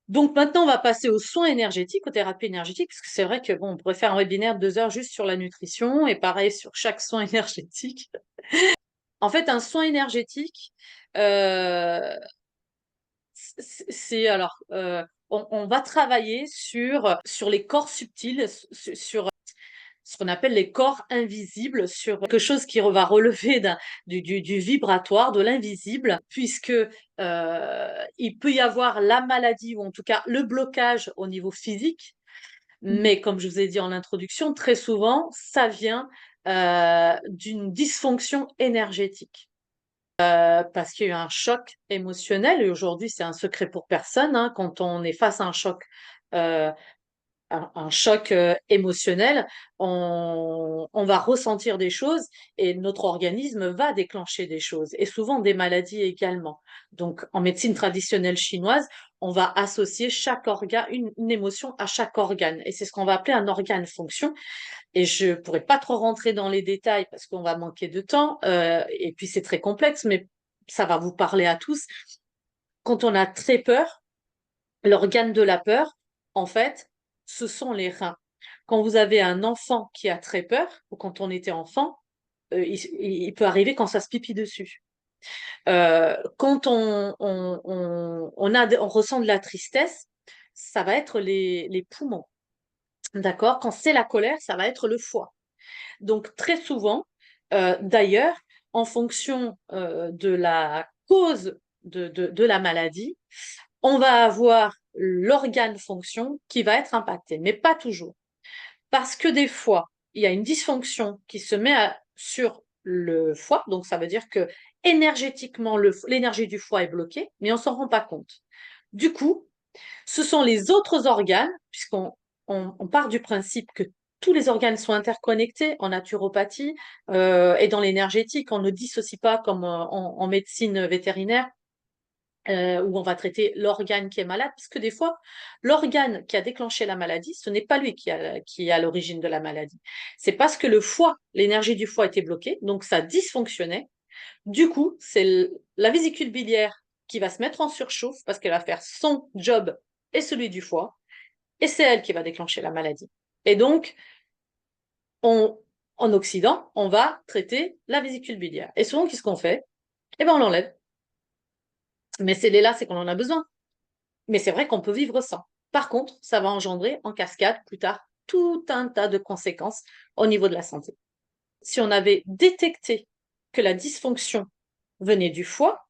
Donc maintenant, on va passer aux soins énergétiques, aux thérapies énergétiques, parce que c'est vrai que bon, on pourrait faire un webinaire de 2 heures juste sur la nutrition et pareil sur chaque soin énergétique. En fait, un soin énergétique, euh, c'est alors, on va travailler sur les corps subtils, sur ce qu'on appelle les corps invisibles, sur quelque chose qui va relever du vibratoire, de l'invisible, puisque il peut y avoir la maladie ou en tout cas le blocage au niveau physique, Mhm. mais comme je vous ai dit en introduction, très souvent, ça vient d'une dysfonction énergétique. Parce qu'il y a eu un choc émotionnel, et aujourd'hui c'est un secret pour personne, hein, quand on est face à un choc euh, un choc émotionnel, on va ressentir des choses et notre organisme va déclencher des choses et souvent des maladies également. Donc, en médecine traditionnelle chinoise, on va associer chaque organe, une émotion à chaque organe et c'est ce qu'on va appeler un organe fonction. Et je pourrais pas trop rentrer dans les détails parce qu'on va manquer de temps et puis c'est très complexe, mais ça va vous parler à tous. Quand on a très peur, l'organe de la peur, en fait, ce sont les reins. Quand vous avez un enfant qui a très peur, ou quand on était enfant, il peut arriver quand ça se pipi dessus. Quand on ressent de la tristesse, ça va être les poumons. D'accord? Quand c'est la colère, ça va être le foie. Donc, très souvent, d'ailleurs, en fonction de la cause de la maladie, on va avoir l'organe fonction qui va être impacté, mais pas toujours. Parce que des fois, il y a une dysfonction qui se met sur le foie, donc ça veut dire que énergétiquement, l'énergie du foie est bloquée, mais on ne s'en rend pas compte. Du coup, ce sont les autres organes, puisqu'on on part du principe que tous les organes sont interconnectés en naturopathie et dans l'énergétique. On ne dissocie pas comme en médecine vétérinaire où on va traiter l'organe qui est malade, parce que des fois, l'organe qui a déclenché la maladie, ce n'est pas lui qui est à l'origine de la maladie. C'est parce que le foie, l'énergie du foie était bloquée, donc ça dysfonctionnait. Du coup, c'est la vésicule biliaire qui va se mettre en surchauffe parce qu'elle va faire son job et celui du foie, et c'est elle qui va déclencher la maladie. Et donc, on, en Occident, on va traiter la vésicule biliaire. Et souvent, qu'est-ce qu'on fait? Eh bien, on l'enlève. Mais c'est là, c'est qu'on en a besoin. Mais c'est vrai qu'on peut vivre sans. Par contre, ça va engendrer en cascade plus tard tout un tas de conséquences au niveau de la santé. Si on avait détecté que la dysfonction venait du foie,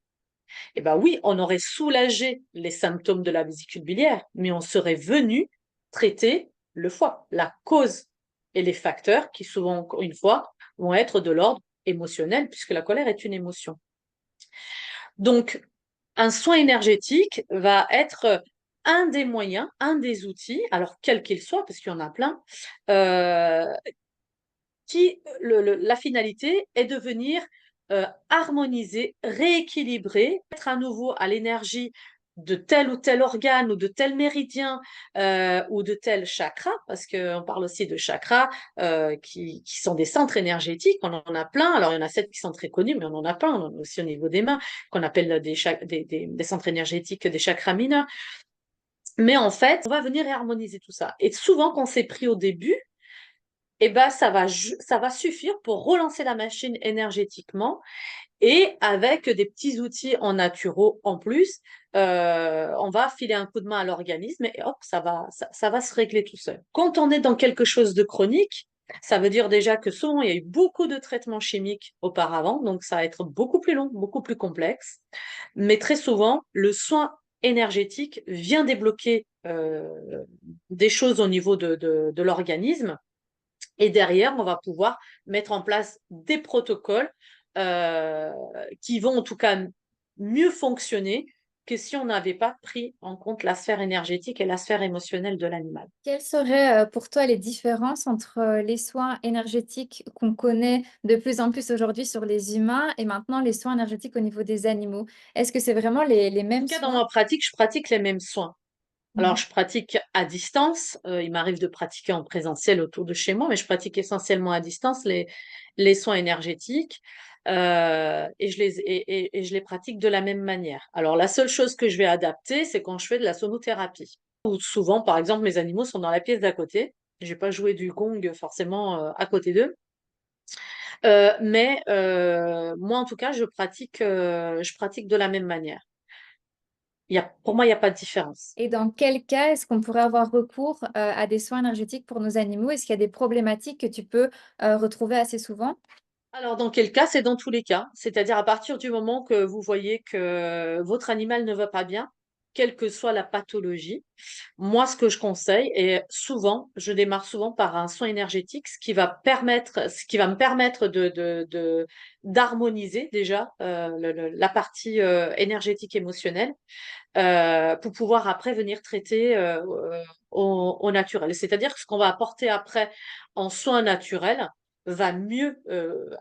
Eh ben oui, on aurait soulagé les symptômes de la vésicule biliaire, mais on serait venu traiter le foie, la cause et les facteurs qui souvent, encore une fois, vont être de l'ordre émotionnel, puisque la colère est une émotion. Donc, un soin énergétique va être un des moyens, un des outils, alors quel qu'il soit, parce qu'il y en a plein, euh, la finalité est de venir harmoniser, rééquilibrer, mettre à nouveau à l'énergie de tel ou tel organe ou de tel méridien ou de tel chakra, parce qu'on parle aussi de chakras qui sont des centres énergétiques, on en a plein, alors il y en a 7 qui sont très connus, mais on en a plein, on en a aussi au niveau des mains, qu'on appelle des centres énergétiques, des chakras mineurs. Mais en fait, on va venir harmoniser tout ça. Et souvent, quand c'est pris au début, eh ben, ça va suffire pour relancer la machine énergétiquement et avec des petits outils en naturo en plus, on va filer un coup de main à l'organisme et hop, ça va se régler tout seul. Quand on est dans quelque chose de chronique, ça veut dire déjà que souvent il y a eu beaucoup de traitements chimiques auparavant, donc ça va être beaucoup plus long, beaucoup plus complexe. Mais très souvent, le soin énergétique vient débloquer des choses au niveau de l'organisme et derrière, on va pouvoir mettre en place des protocoles euh, qui vont en tout cas mieux fonctionner que si on n'avait pas pris en compte la sphère énergétique et la sphère émotionnelle de l'animal. Quelles seraient pour toi les différences entre les soins énergétiques qu'on connaît de plus en plus aujourd'hui sur les humains et maintenant les soins énergétiques au niveau des animaux? Est-ce que c'est vraiment les En mêmes tout cas, dans soins? ma pratique, je pratique les mêmes soins. Alors, Mhm. je pratique à distance. Il m'arrive de pratiquer en présentiel autour de chez moi, mais je pratique essentiellement à distance les soins énergétiques et je les pratique de la même manière. Alors, la seule chose que je vais adapter, c'est quand je fais de la sonothérapie. Ou souvent, par exemple, mes animaux sont dans la pièce d'à côté. Je vais pas jouer du gong forcément à côté d'eux. Mais moi, en tout cas, je pratique de la même manière. Pour moi, il n'y a pas de différence. Et dans quel cas est-ce qu'on pourrait avoir recours à des soins énergétiques pour nos animaux? Est-ce qu'il y a des problématiques que tu peux retrouver assez souvent? Alors, dans quel cas? C'est dans tous les cas. C'est-à-dire à partir du moment que vous voyez que votre animal ne va pas bien, quelle que soit la pathologie, moi, ce que je conseille, et souvent, je démarre souvent par un soin énergétique, ce qui va me permettre d'harmoniser déjà la partie énergétique émotionnelle pour pouvoir après venir traiter au naturel. C'est-à-dire que ce qu'on va apporter après en soins naturels va mieux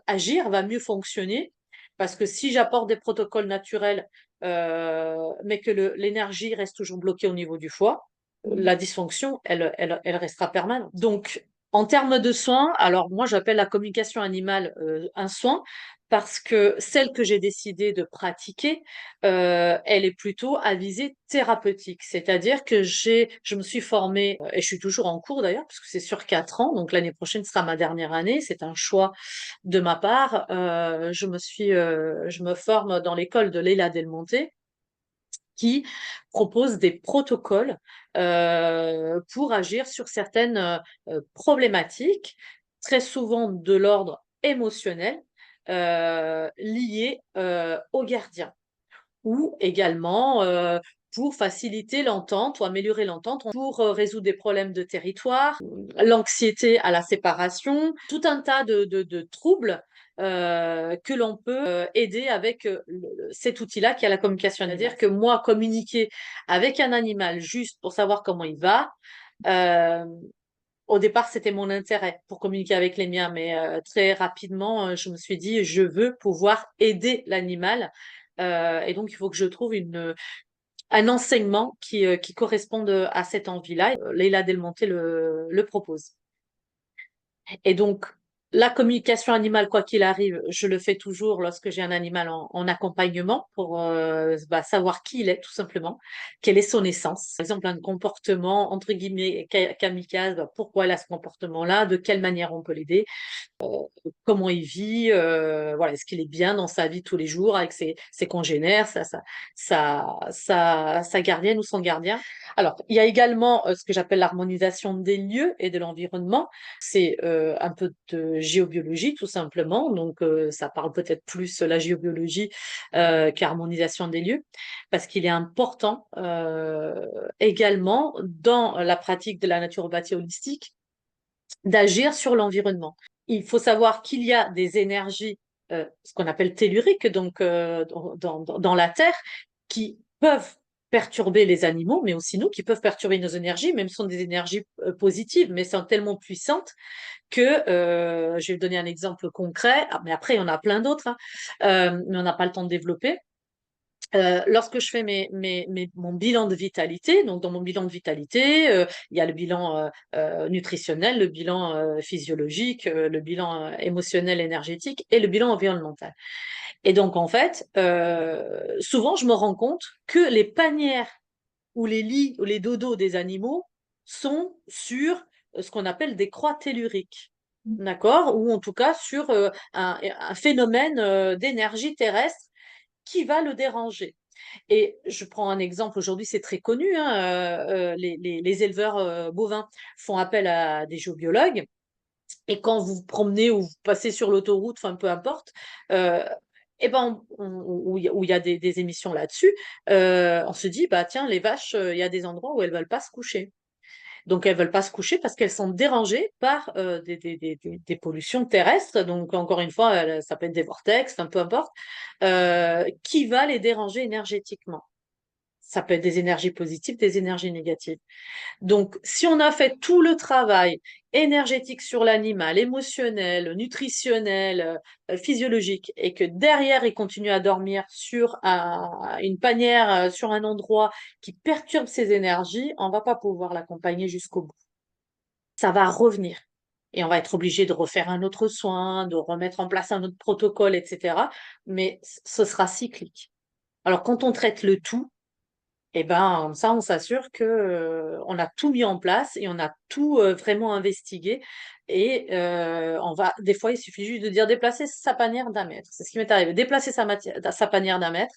agir, va mieux fonctionner, parce que si j'apporte des protocoles naturels, mais que l'énergie reste toujours bloquée au niveau du foie, la dysfonction, elle restera permanente. Donc, en termes de soins, alors moi j'appelle la communication animale un soin parce que celle que j'ai décidé de pratiquer, elle est plutôt à visée thérapeutique. C'est-à-dire que je me suis formée, et je suis toujours en cours d'ailleurs, parce que c'est sur 4 ans, donc l'année prochaine sera ma dernière année. C'est un choix de ma part. Je me forme dans l'école de Leila Del Monte, qui propose des protocoles pour agir sur certaines problématiques, très souvent de l'ordre émotionnel, liées aux gardiens ou également pour faciliter l'entente ou améliorer l'entente, pour résoudre des problèmes de territoire, l'anxiété à la séparation, tout un tas de troubles que l'on peut aider avec cet outil-là qui est la communication animale. C'est-à-dire que moi, communiquer avec un animal juste pour savoir comment il va, euh, au départ, c'était mon intérêt pour communiquer avec les miens, mais très rapidement, je me suis dit, je veux pouvoir aider l'animal. Et donc, il faut que je trouve un enseignement qui corresponde à cette envie-là. Leila Del Monte le propose. Et donc, la communication animale, quoi qu'il arrive, je le fais toujours lorsque j'ai un animal en accompagnement pour savoir qui il est, tout simplement, quelle est son essence. Par exemple, un comportement, entre guillemets, kamikaze, pourquoi il a ce comportement-là, de quelle manière on peut l'aider, comment il vit, voilà, est-ce qu'il est bien dans sa vie tous les jours avec ses congénères, sa gardienne ou son gardien. Alors, il y a également ce que j'appelle l'harmonisation des lieux et de l'environnement. C'est un peu de géobiologie, tout simplement. Donc, ça parle peut-être plus la géobiologie qu'harmonisation des lieux, parce qu'il est important également dans la pratique de la naturopathie holistique d'agir sur l'environnement. Il faut savoir qu'il y a des énergies, ce qu'on appelle telluriques, donc dans la Terre, qui peuvent perturber les animaux, mais aussi nous, qui peuvent perturber nos énergies, même si ce sont des énergies positives, mais sont tellement puissantes que, je vais donner un exemple concret, mais après, il y en a plein d'autres, hein, mais on n'a pas le temps de développer. Lorsque je fais mon bilan de vitalité, donc dans mon bilan de vitalité, il y a le bilan nutritionnel, le bilan physiologique, le bilan émotionnel, énergétique et le bilan environnemental. Et donc, en fait, souvent, je me rends compte que les panières ou les lits ou les dodos des animaux sont sur ce qu'on appelle des croix telluriques. D'accord? Ou en tout cas sur un phénomène d'énergie terrestre qui va le déranger. Et je prends un exemple, aujourd'hui c'est très connu, hein, les éleveurs bovins font appel à des géobiologues. Et quand vous vous promenez ou vous passez sur l'autoroute, enfin peu importe, euh, et ben, où il y a des émissions là-dessus, on se dit, bah tiens, les vaches, il y a des endroits où elles veulent pas se coucher. Donc, elles veulent pas se coucher parce qu'elles sont dérangées par des pollutions terrestres. Donc, encore une fois, ça peut être des vortex, enfin, peu importe, qui va les déranger énergétiquement. Ça peut être des énergies positives, des énergies négatives. Donc, si on a fait tout le travail énergétique sur l'animal, émotionnel, nutritionnel, physiologique, et que derrière, il continue à dormir sur une panière, sur un endroit qui perturbe ses énergies, on va pas pouvoir l'accompagner jusqu'au bout. Ça va revenir. Et on va être obligé de refaire un autre soin, de remettre en place un autre protocole, etc. Mais ce sera cyclique. Alors, quand on traite le tout, et ben, ça, on s'assure que, on a tout mis en place et on a tout vraiment investigué. Et des fois, il suffit juste de dire déplacer sa panière d'un mètre. C'est ce qui m'est arrivé. Déplacer sa panière d'un mètre.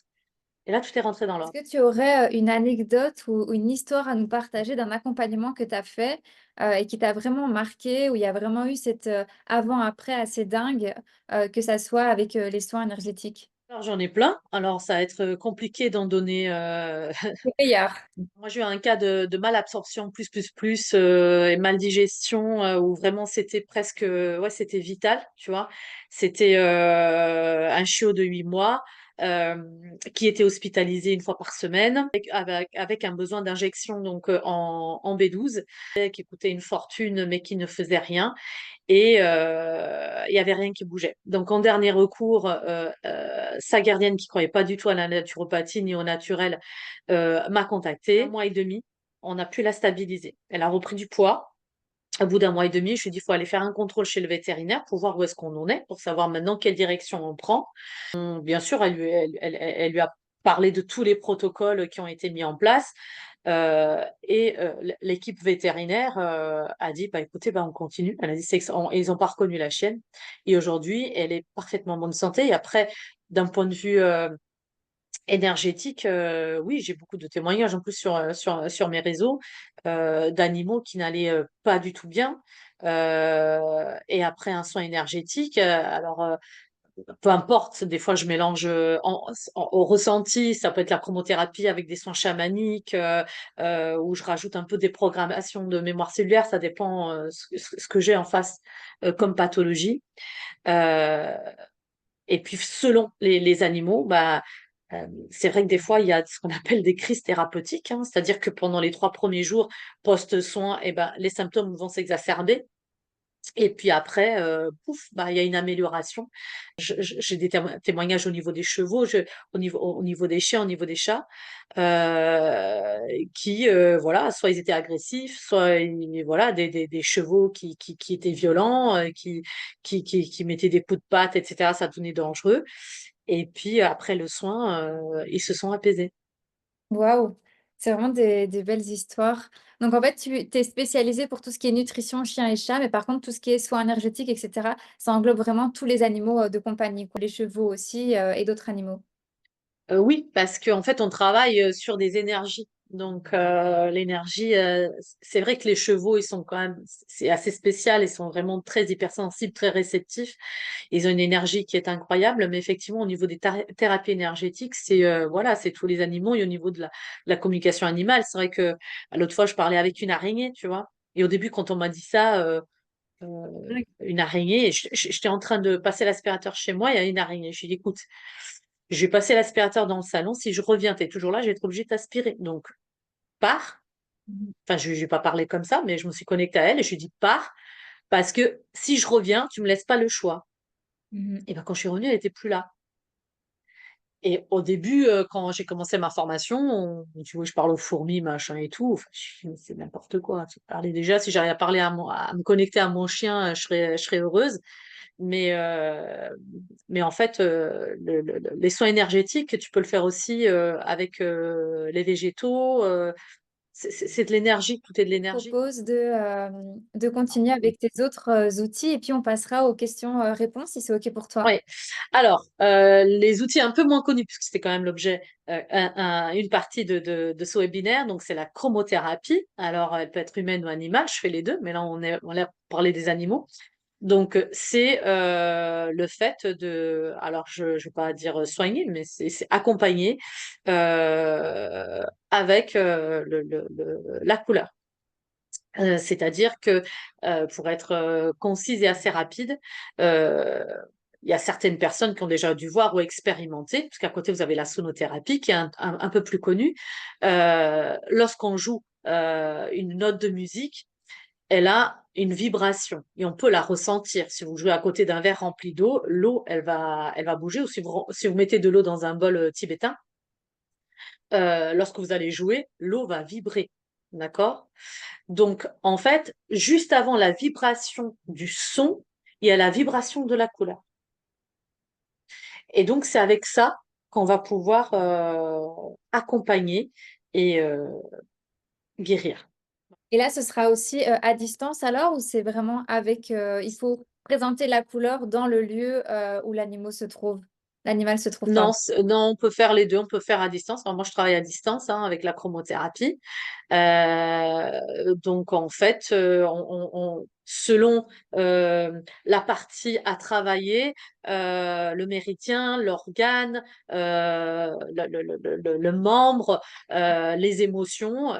Et là, tout est rentré dans Est-ce l'ordre. que tu aurais une anecdote ou une histoire à nous partager d'un accompagnement que tu as fait et qui t'a vraiment marqué, où il y a vraiment eu cet avant-après assez dingue, que ça soit avec les soins énergétiques? Alors, j'en ai plein. Alors, ça va être compliqué d'en donner. Le meilleur. Moi, j'ai eu un cas de malabsorption et mal digestion où vraiment c'était presque, ouais, c'était vital, tu vois. C'était un chiot de 8 mois euh, qui était hospitalisé une fois par semaine avec un besoin d'injection donc en B12 qui coûtait une fortune mais qui ne faisait rien et il y avait rien qui bougeait. Donc en dernier recours, sa gardienne qui croyait pas du tout à la naturopathie ni au naturel m'a contactée. Un mois et demi, on a pu la stabiliser. Elle a repris du poids. Au bout d'un mois et demi, je lui ai dit, il faut aller faire un contrôle chez le vétérinaire pour voir où est-ce qu'on en est, pour savoir maintenant quelle direction on prend. Bien sûr, elle lui a parlé de tous les protocoles qui ont été mis en place. L'équipe vétérinaire a dit, bah, écoutez, bah, on continue. Elle a dit, ils n'ont pas reconnu la chienne. Et aujourd'hui, elle est parfaitement en bonne santé. Et après, d'un point de vue énergétique, oui, j'ai beaucoup de témoignages en plus sur mes réseaux d'animaux qui n'allaient pas du tout bien. Et après un soin énergétique, peu importe, des fois je mélange au ressenti, ça peut être la chromothérapie avec des soins chamaniques, où je rajoute un peu des programmations de mémoire cellulaire, ça dépend ce que j'ai en face comme pathologie. Euh, et puis selon les animaux, bah, c'est vrai que des fois, il y a ce qu'on appelle des crises thérapeutiques, hein, c'est-à-dire que pendant les 3 premiers jours post-soins, eh ben, les symptômes vont s'exacerber. Et puis après, pouf, bah, il y a une amélioration. J'ai des témoignages au niveau des chevaux, au niveau des chiens, au niveau des chats, qui, voilà, soit ils étaient agressifs, soit voilà, des chevaux qui étaient violents, qui mettaient des coups de patte, etc. Ça devenait dangereux. Et puis après le soin, ils se sont apaisés. Waouh, c'est vraiment des belles histoires. Donc en fait, tu t'es spécialisée pour tout ce qui est nutrition chien et chat, mais par contre, tout ce qui est soins énergétiques, etc., ça englobe vraiment tous les animaux de compagnie, quoi. Les chevaux aussi et d'autres animaux. Oui, parce qu'en fait, on travaille sur des énergies. Donc, l'énergie, c'est vrai que les chevaux, ils sont quand même, c'est assez spécial, ils sont vraiment très hypersensibles, très réceptifs. Ils ont une énergie qui est incroyable, mais effectivement, au niveau des thérapies énergétiques, c'est voilà, c'est tous les animaux. Et au niveau de la communication animale, c'est vrai que l'autre fois, je parlais avec une araignée, tu vois. Et au début, quand on m'a dit ça, euh, une araignée, et j'étais en train de passer l'aspirateur chez moi, il y a une araignée. Je lui ai dit, écoute, je vais passer l'aspirateur dans le salon. Si je reviens, tu es toujours là, je vais être obligée de t'aspirer. Donc, pars. Mhm. Enfin, je n'ai pas parlé comme ça, mais je me suis connectée à elle et je lui ai dit, pars, parce que si je reviens, tu me laisses pas le choix. Mhm. Et ben, quand je suis revenue, elle était plus là. Et au début, quand j'ai commencé ma formation, tu vois, je parle aux fourmis, machin et tout. Enfin, c'est n'importe quoi. Tu parlais déjà, si j'arrive à parler à me connecter à mon chien, je serais heureuse. Mais, euh, mais en fait, les soins énergétiques, tu peux le faire aussi avec les végétaux. C'est de l'énergie, tout est de l'énergie. Propose de continuer avec tes autres outils et puis on passera aux questions-réponses si c'est OK pour toi. Oui. Alors, les outils un peu moins connus, puisque c'était quand même l'objet, une partie de ce webinaire, donc c'est la chromothérapie. Alors, elle peut être humaine ou animale, je fais les deux, mais là, on a parlé des animaux. Donc, c'est le fait de, alors je ne vais pas dire soigner, mais c'est accompagner avec la couleur. C'est-à-dire que, pour être concise et assez rapide, euh, il y a certaines personnes qui ont déjà dû voir ou expérimenter, parce qu'à côté, vous avez la sonothérapie qui est un peu plus connue. Lorsqu'on joue une note de musique, elle a une vibration et on peut la ressentir. Si vous jouez à côté d'un verre rempli d'eau, l'eau, elle va bouger. Ou si vous mettez de l'eau dans un bol tibétain, lorsque vous allez jouer, l'eau va vibrer. D'accord? Donc, en fait, juste avant la vibration du son, il y a la vibration de la couleur. Et donc, c'est avec ça qu'on va pouvoir accompagner et guérir. Et là, ce sera aussi à distance alors ou c'est vraiment il faut présenter la couleur dans le lieu où l'animal se trouve, Non, pardon. non, on peut faire les deux, on peut faire à distance. Alors, moi, je travaille à distance avec la chromothérapie. Donc, en fait, selon la partie à travailler, le méridien, l'organe, le membre, les émotions,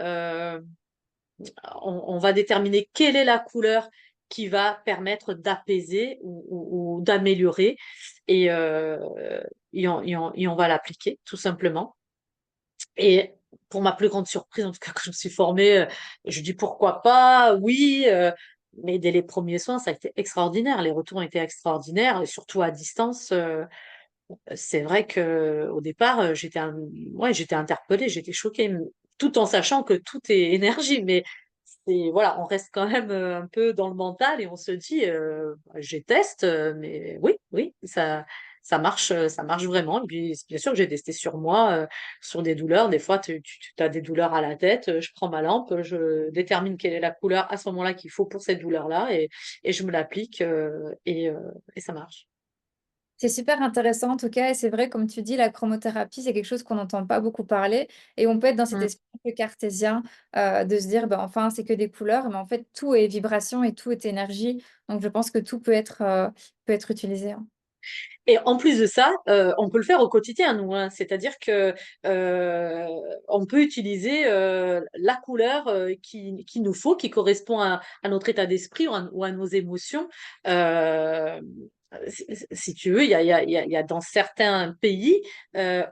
on va déterminer quelle est la couleur qui va permettre d'apaiser ou d'améliorer et, et on va l'appliquer tout simplement. Et pour ma plus grande surprise, en tout cas, quand je me suis formée, je dis pourquoi pas, oui, mais dès les premiers soins, ça a été extraordinaire. Les retours ont été extraordinaires, et surtout à distance. C'est vrai que au départ, ouais, j'étais interpellée, j'étais choquée, tout en sachant que tout est énergie, mais voilà, on reste quand même un peu dans le mental et on se dit, je teste, mais oui, oui, ça marche vraiment. Et puis, bien sûr que j'ai testé sur moi, sur des douleurs. Des fois, tu as des douleurs à la tête. Je prends ma lampe, je détermine quelle est la couleur à ce moment-là qu'il faut pour cette douleur-là et je me l'applique et ça marche. C'est super intéressant en tout cas, et c'est vrai, comme tu dis, la chromothérapie, c'est quelque chose qu'on n'entend pas beaucoup parler, et on peut être dans cet Mm. esprit un peu cartésien de se dire, ben, enfin, c'est que des couleurs, mais en fait, tout est vibration et tout est énergie, donc je pense que tout peut être utilisé, hein. Et en plus de ça, on peut le faire au quotidien, nous, hein. C'est-à-dire que euh, on peut utiliser la couleur qu'il nous faut, qui correspond à notre état d'esprit ou à nos émotions. Euh, si tu veux, il y a dans certains pays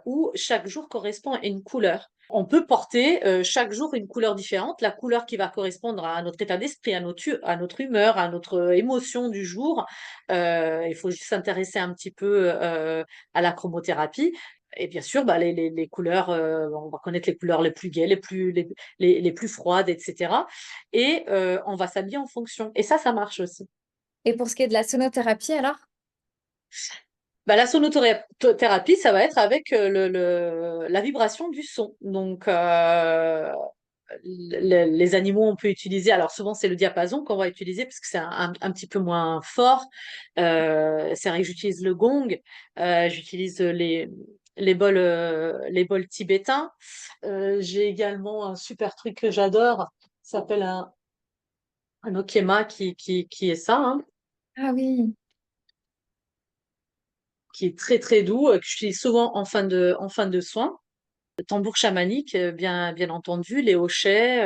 où chaque jour correspond à une couleur. On peut porter chaque jour une couleur différente, la couleur qui va correspondre à notre état d'esprit, à notre humeur, à notre émotion du jour. Il faut juste s'intéresser un petit peu à la chromothérapie. Et bien sûr, bah, les couleurs, on va connaître les couleurs les plus gaies, les plus froides, etc. Et on va s'habiller en fonction. Et ça marche aussi. Et pour ce qui est de la sonothérapie, alors? Bah, la sonothérapie, ça va être avec la vibration du son. Donc, les animaux, on peut utiliser, alors souvent c'est le diapason qu'on va utiliser parce que c'est un petit peu moins fort. C'est vrai que j'utilise le gong, j'utilise les bols tibétains. J'ai également un super truc que j'adore, ça s'appelle un okema qui est ça, hein, Ah oui, qui est très très doux, que j'utilise souvent en fin de soin. Le tambour chamanique, bien entendu, les hochets,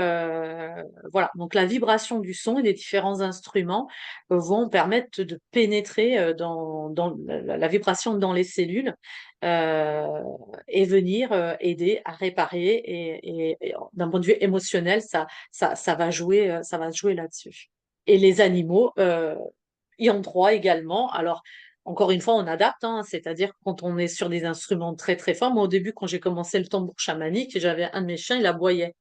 voilà. Donc la vibration du son et des différents instruments vont permettre de pénétrer dans la vibration dans les cellules euh, et venir aider à réparer. Et d'un point de vue émotionnel, ça va jouer là-dessus. Et les animaux y ont droit également. Alors, encore une fois, on adapte, hein, c'est-à-dire quand on est sur des instruments très très forts. Moi, au début, quand j'ai commencé le tambour chamanique, j'avais un de mes chiens, il aboyait,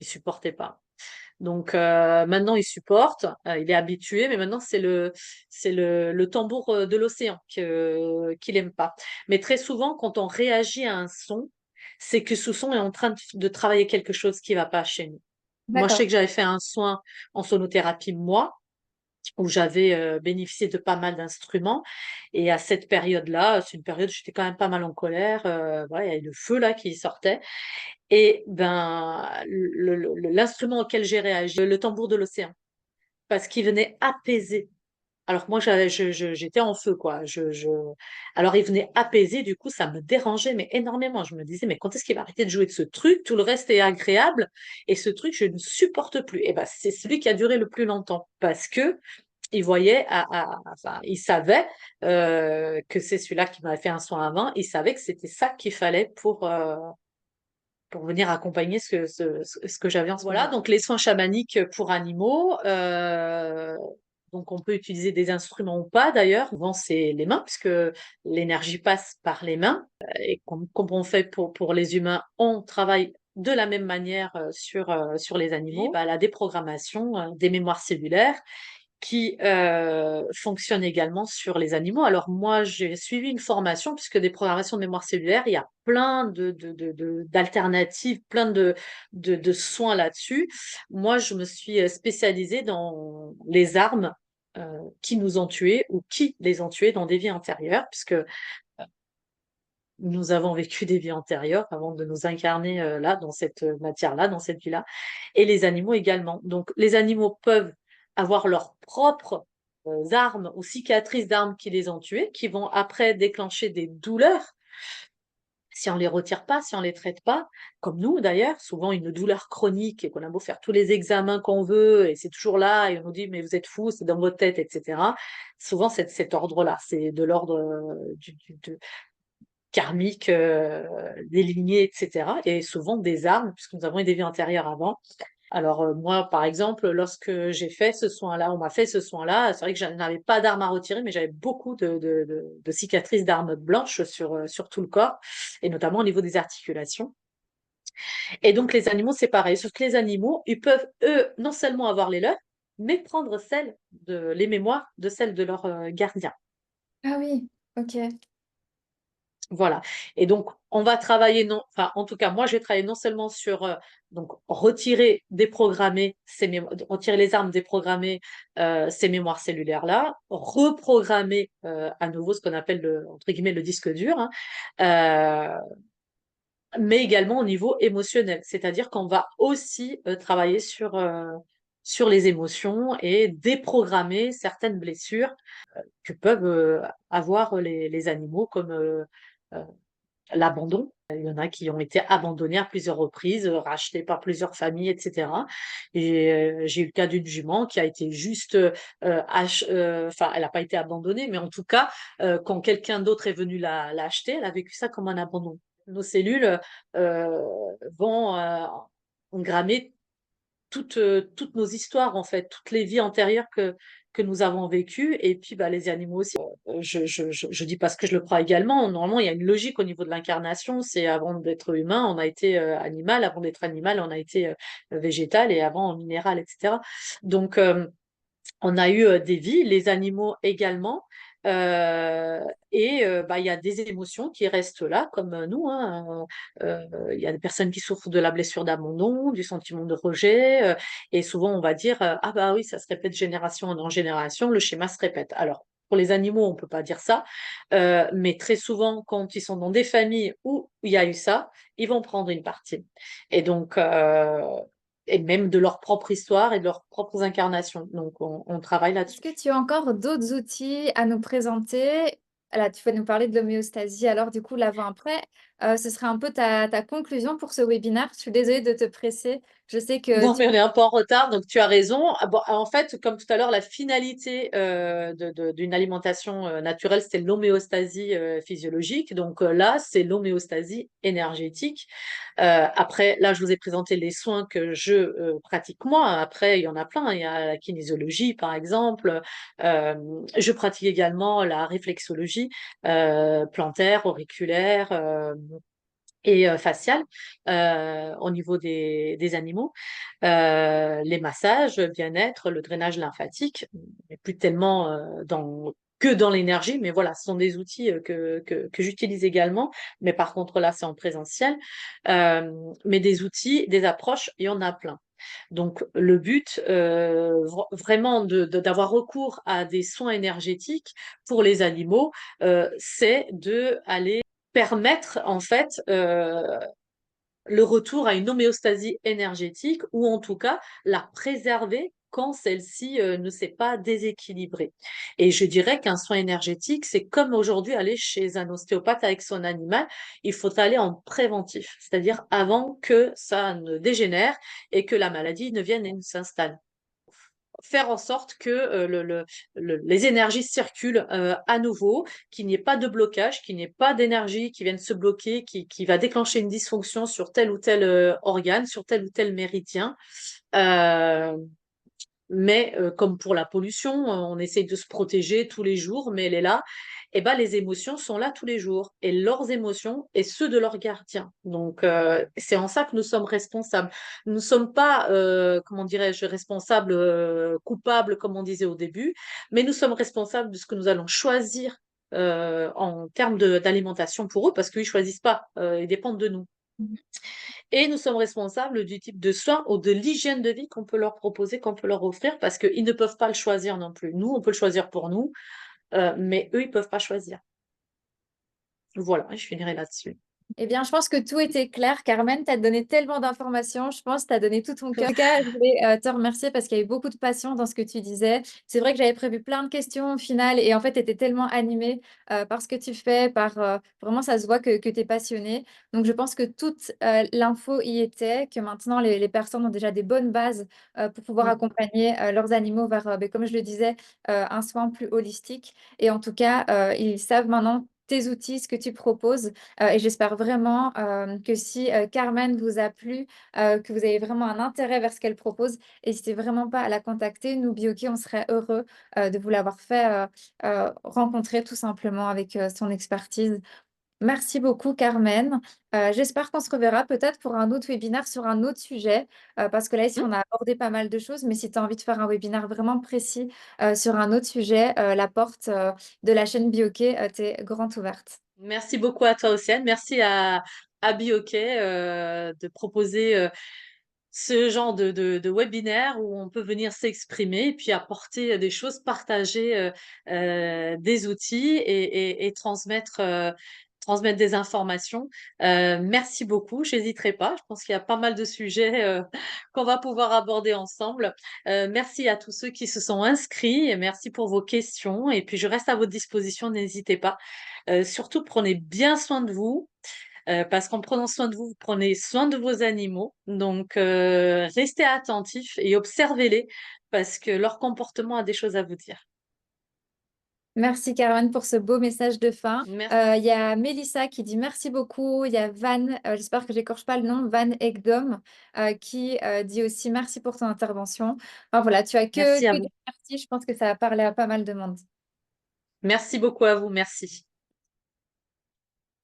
il supportait pas. Donc maintenant, il supporte, il est habitué, mais maintenant c'est le tambour de l'océan qu'il aime pas. Mais très souvent, quand on réagit à un son, c'est que ce son est en train de travailler quelque chose qui va pas chez nous. Moi, je sais d'accord, que j'avais fait un soin en sonothérapie, moi, où j'avais bénéficié de pas mal d'instruments. Et à cette période-là, c'est une période où j'étais quand même pas mal en colère. Voilà, il y avait le feu là qui sortait. Et ben, l'instrument auquel j'ai réagi, le tambour de l'océan, parce qu'il venait apaiser. Alors que moi, j'étais en feu, quoi. Alors, il venait apaiser, du coup, ça me dérangeait, mais énormément. Je me disais, mais quand est-ce qu'il va arrêter de jouer de ce truc? Tout le reste est agréable. Et ce truc, je ne supporte plus. Et ben, c'est celui qui a duré le plus longtemps. Parce que il voyait, enfin, il savait que c'est celui-là qui m'avait fait un soin avant. Il savait que c'était ça qu'il fallait pour venir accompagner ce que j'avais en ce moment. Voilà, donc les soins chamaniques pour animaux. Donc on peut utiliser des instruments ou pas d'ailleurs. Souvent c'est les mains puisque l'énergie passe par les mains. Et comme on fait pour les humains, on travaille de la même manière sur les animaux. Et bah, la déprogrammation des mémoires cellulaires qui fonctionne également sur les animaux. Alors moi, j'ai suivi une formation, puisque des programmations de mémoire cellulaire, il y a plein d'alternatives, plein de soins là-dessus. Moi, je me suis spécialisée dans les armes qui nous ont tués ou qui les ont tués dans des vies antérieures, puisque nous avons vécu des vies antérieures avant de nous incarner là, dans cette matière-là, dans cette vie-là, et les animaux également. Donc, les animaux peuvent avoir leurs propres armes ou cicatrices d'armes qui les ont tués, qui vont après déclencher des douleurs si on les retire pas, si on les traite pas, comme nous d'ailleurs, souvent une douleur chronique et qu'on a beau faire tous les examens qu'on veut et c'est toujours là et on nous dit mais vous êtes fou, c'est dans votre tête, etc. Souvent c'est de cet ordre-là, c'est de l'ordre karmiques, des lignées, etc. Et souvent des armes, puisque nous avons eu des vies antérieures avant. Alors moi, par exemple, lorsque j'ai fait ce soin-là, on m'a fait ce soin-là, c'est vrai que je n'avais pas d'armes à retirer, mais j'avais beaucoup de cicatrices d'armes blanches sur tout le corps, et notamment au niveau des articulations. Et donc les animaux, c'est pareil, sauf que les animaux, ils peuvent, eux, non seulement avoir les leurs, mais prendre les mémoires de celles de leurs gardiens. ah oui, ok, Voilà. Et donc, on va travailler, non, enfin, en tout cas, moi, je vais travailler non seulement sur donc retirer, déprogrammer retirer les armes, déprogrammer ces mémoires cellulaires-là, reprogrammer à nouveau ce qu'on appelle entre guillemets le disque dur, hein, euh, mais également au niveau émotionnel. C'est-à-dire qu'on va aussi travailler sur les émotions et déprogrammer certaines blessures que peuvent avoir les animaux, comme euh, l'abandon. Il y en a qui ont été abandonnés à plusieurs reprises, rachetés par plusieurs familles, etc. Et j'ai eu le cas d'une jument qui a été juste, enfin, elle n'a pas été abandonnée, mais en tout cas, quand quelqu'un d'autre est venu l'acheter, elle a vécu ça comme un abandon. Nos cellules euh, vont engrammer toutes nos histoires, en fait, toutes les vies antérieures que nous avons vécues, et puis bah, les animaux aussi. Je dis parce que je le crois également. Normalement, il y a une logique au niveau de l'incarnation. C'est avant d'être humain, on a été animal. Avant d'être animal, on a été végétal et avant minéral, etc. Donc, on a eu des vies, les animaux également. Bah, il y a des émotions qui restent là, comme nous, hein. Il y a des personnes qui souffrent de la blessure d'abandon, du sentiment de rejet. Et souvent, on va dire, ah bah oui, ça se répète génération en génération, le schéma se répète. Alors, pour les animaux, on peut pas dire ça, mais très souvent, quand ils sont dans des familles où il y a eu ça, ils vont prendre une partie. Et donc, et même de leur propre histoire et de leurs propres incarnations. Donc, on travaille Est-ce là-dessus. que tu as encore d'autres outils à nous présenter? Là, tu vas nous parler de l'homéostasie. Alors, du coup, l'avant-après, ce serait un peu ta conclusion pour ce webinaire. Je suis désolée de te presser. Je sais que Non, tu... mais on est un peu en retard, donc tu as raison. Ah bon, en fait, comme tout à l'heure, la finalité d'une alimentation naturelle, c'était l'homéostasie physiologique. Donc là, c'est l'homéostasie énergétique. Après, là, je vous ai présenté les soins que je pratique moi. Après, il y en a plein. Il y a la kinésiologie, par exemple. Euh, je pratique également la réflexologie plantaire, auriculaire. Et faciale au niveau des animaux, les massages, bien-être, le drainage lymphatique, mais plus tellement que dans l'énergie, mais voilà, ce sont des outils que j'utilise également, mais par contre là, c'est en présentiel. Mais des outils, des approches, il y en a plein. Donc le but, vraiment d'avoir recours à des soins énergétiques pour les animaux, c'est de aller permettre en fait le retour à une homéostasie énergétique ou en tout cas la préserver quand celle-ci ne s'est pas déséquilibrée. Et je dirais qu'un soin énergétique, c'est comme aujourd'hui aller chez un ostéopathe avec son animal, il faut aller en préventif, c'est-à-dire avant que ça ne dégénère et que la maladie ne vienne et ne s'installe, faire en sorte que les énergies circulent à nouveau, qu'il n'y ait pas de blocage, qu'il n'y ait pas d'énergie qui vienne se bloquer, qui va déclencher une dysfonction sur tel ou tel organe, sur tel ou tel méridien. Euh, mais comme pour la pollution, on essaye de se protéger tous les jours, mais elle est là. Et ben, les émotions sont là tous les jours, et leurs émotions et ceux de leurs gardiens. Donc, c'est en ça que nous sommes responsables. Nous ne sommes pas, comment dirais-je, responsables, coupables, comme on disait au début, mais nous sommes responsables de ce que nous allons choisir en termes d'alimentation pour eux, parce qu'ils ne choisissent pas, ils dépendent de nous. Et nous sommes responsables du type de soins ou de l'hygiène de vie qu'on peut leur proposer, qu'on peut leur offrir, parce qu'ils ne peuvent pas le choisir non plus. Nous, on peut le choisir pour nous, mais eux, ils ne peuvent pas choisir. Voilà, je finirai là-dessus. Eh bien, je pense que tout était clair. Carmen, tu as donné tellement d'informations. Je pense que tu as donné tout ton cœur. En tout cas, je voulais te remercier parce qu'il y a eu beaucoup de passion dans ce que tu disais. C'est vrai que j'avais prévu plein de questions au final et en fait, tu étais tellement animée par ce que tu fais, vraiment, ça se voit que tu es passionnée. Donc, je pense que toute l'info y était, que maintenant, les personnes ont déjà des bonnes bases pour pouvoir Mm. accompagner leurs animaux vers, ben, comme je le disais, un soin plus holistique. Et en tout cas, ils savent maintenant tes outils, ce que tu proposes. Et j'espère vraiment que si Carmen vous a plu, que vous avez vraiment un intérêt vers ce qu'elle propose, n'hésitez vraiment pas à la contacter. Nous, Bioki, on serait heureux de vous l'avoir fait rencontrer tout simplement avec son expertise. Merci beaucoup, Carmen. J'espère qu'on se reverra peut-être pour un autre webinaire sur un autre sujet, parce que là, ici, Mm. on a abordé pas mal de choses, mais si tu as envie de faire un webinaire vraiment précis sur un autre sujet, la porte de la chaîne Bioquet t'est grande ouverte. Merci beaucoup à toi, Océane. Merci à Bioquet de proposer ce genre de webinaire où on peut venir s'exprimer et puis apporter des choses, partager des outils et transmettre des informations. Merci beaucoup, j'hésiterai pas. Je pense qu'il y a pas mal de sujets qu'on va pouvoir aborder ensemble. Merci à tous ceux qui se sont inscrits et merci pour vos questions. Et puis je reste à votre disposition, n'hésitez pas. Surtout, prenez bien soin de vous. Parce qu'en prenant soin de vous, vous prenez soin de vos animaux. Donc, restez attentifs et observez-les parce que leur comportement a des choses à vous dire. Merci Caroline pour ce beau message de fin. Merci. Il y a Mélissa qui dit merci beaucoup. Il y a Van, j'espère que j'écorche pas le nom, Van Ekdom, qui dit aussi merci pour ton intervention. Enfin, voilà, tu as Merci à que vous. des merci. Je pense que ça a parlé à pas mal de monde. Merci beaucoup à vous. Merci.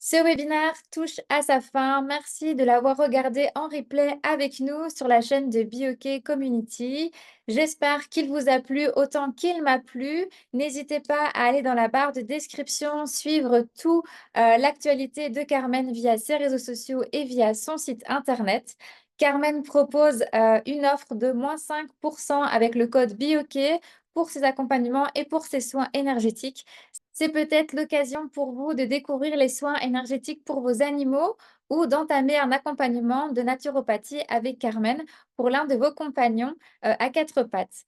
Ce webinaire touche à sa fin. Merci de l'avoir regardé en replay avec nous sur la chaîne de BioK Community. J'espère qu'il vous a plu autant qu'il m'a plu. N'hésitez pas à aller dans la barre de description, suivre tout l'actualité de Carmen via ses réseaux sociaux et via son site internet. Carmen propose une offre de -5% avec le code BIOK pour ses accompagnements et pour ses soins énergétiques. C'est peut-être l'occasion pour vous de découvrir les soins énergétiques pour vos animaux ou d'entamer un accompagnement de naturopathie avec Carmen pour l'un de vos compagnons à quatre pattes.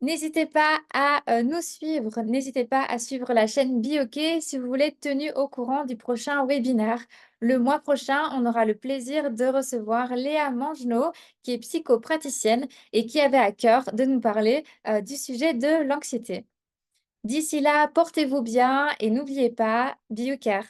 N'hésitez pas à nous suivre, n'hésitez pas à suivre la chaîne Bioke si vous voulez être tenu au courant du prochain webinaire. Le mois prochain, on aura le plaisir de recevoir Léa Mangenot, qui est psychopraticienne et qui avait à cœur de nous parler du sujet de l'anxiété. D'ici là, portez-vous bien et n'oubliez pas, Biocare.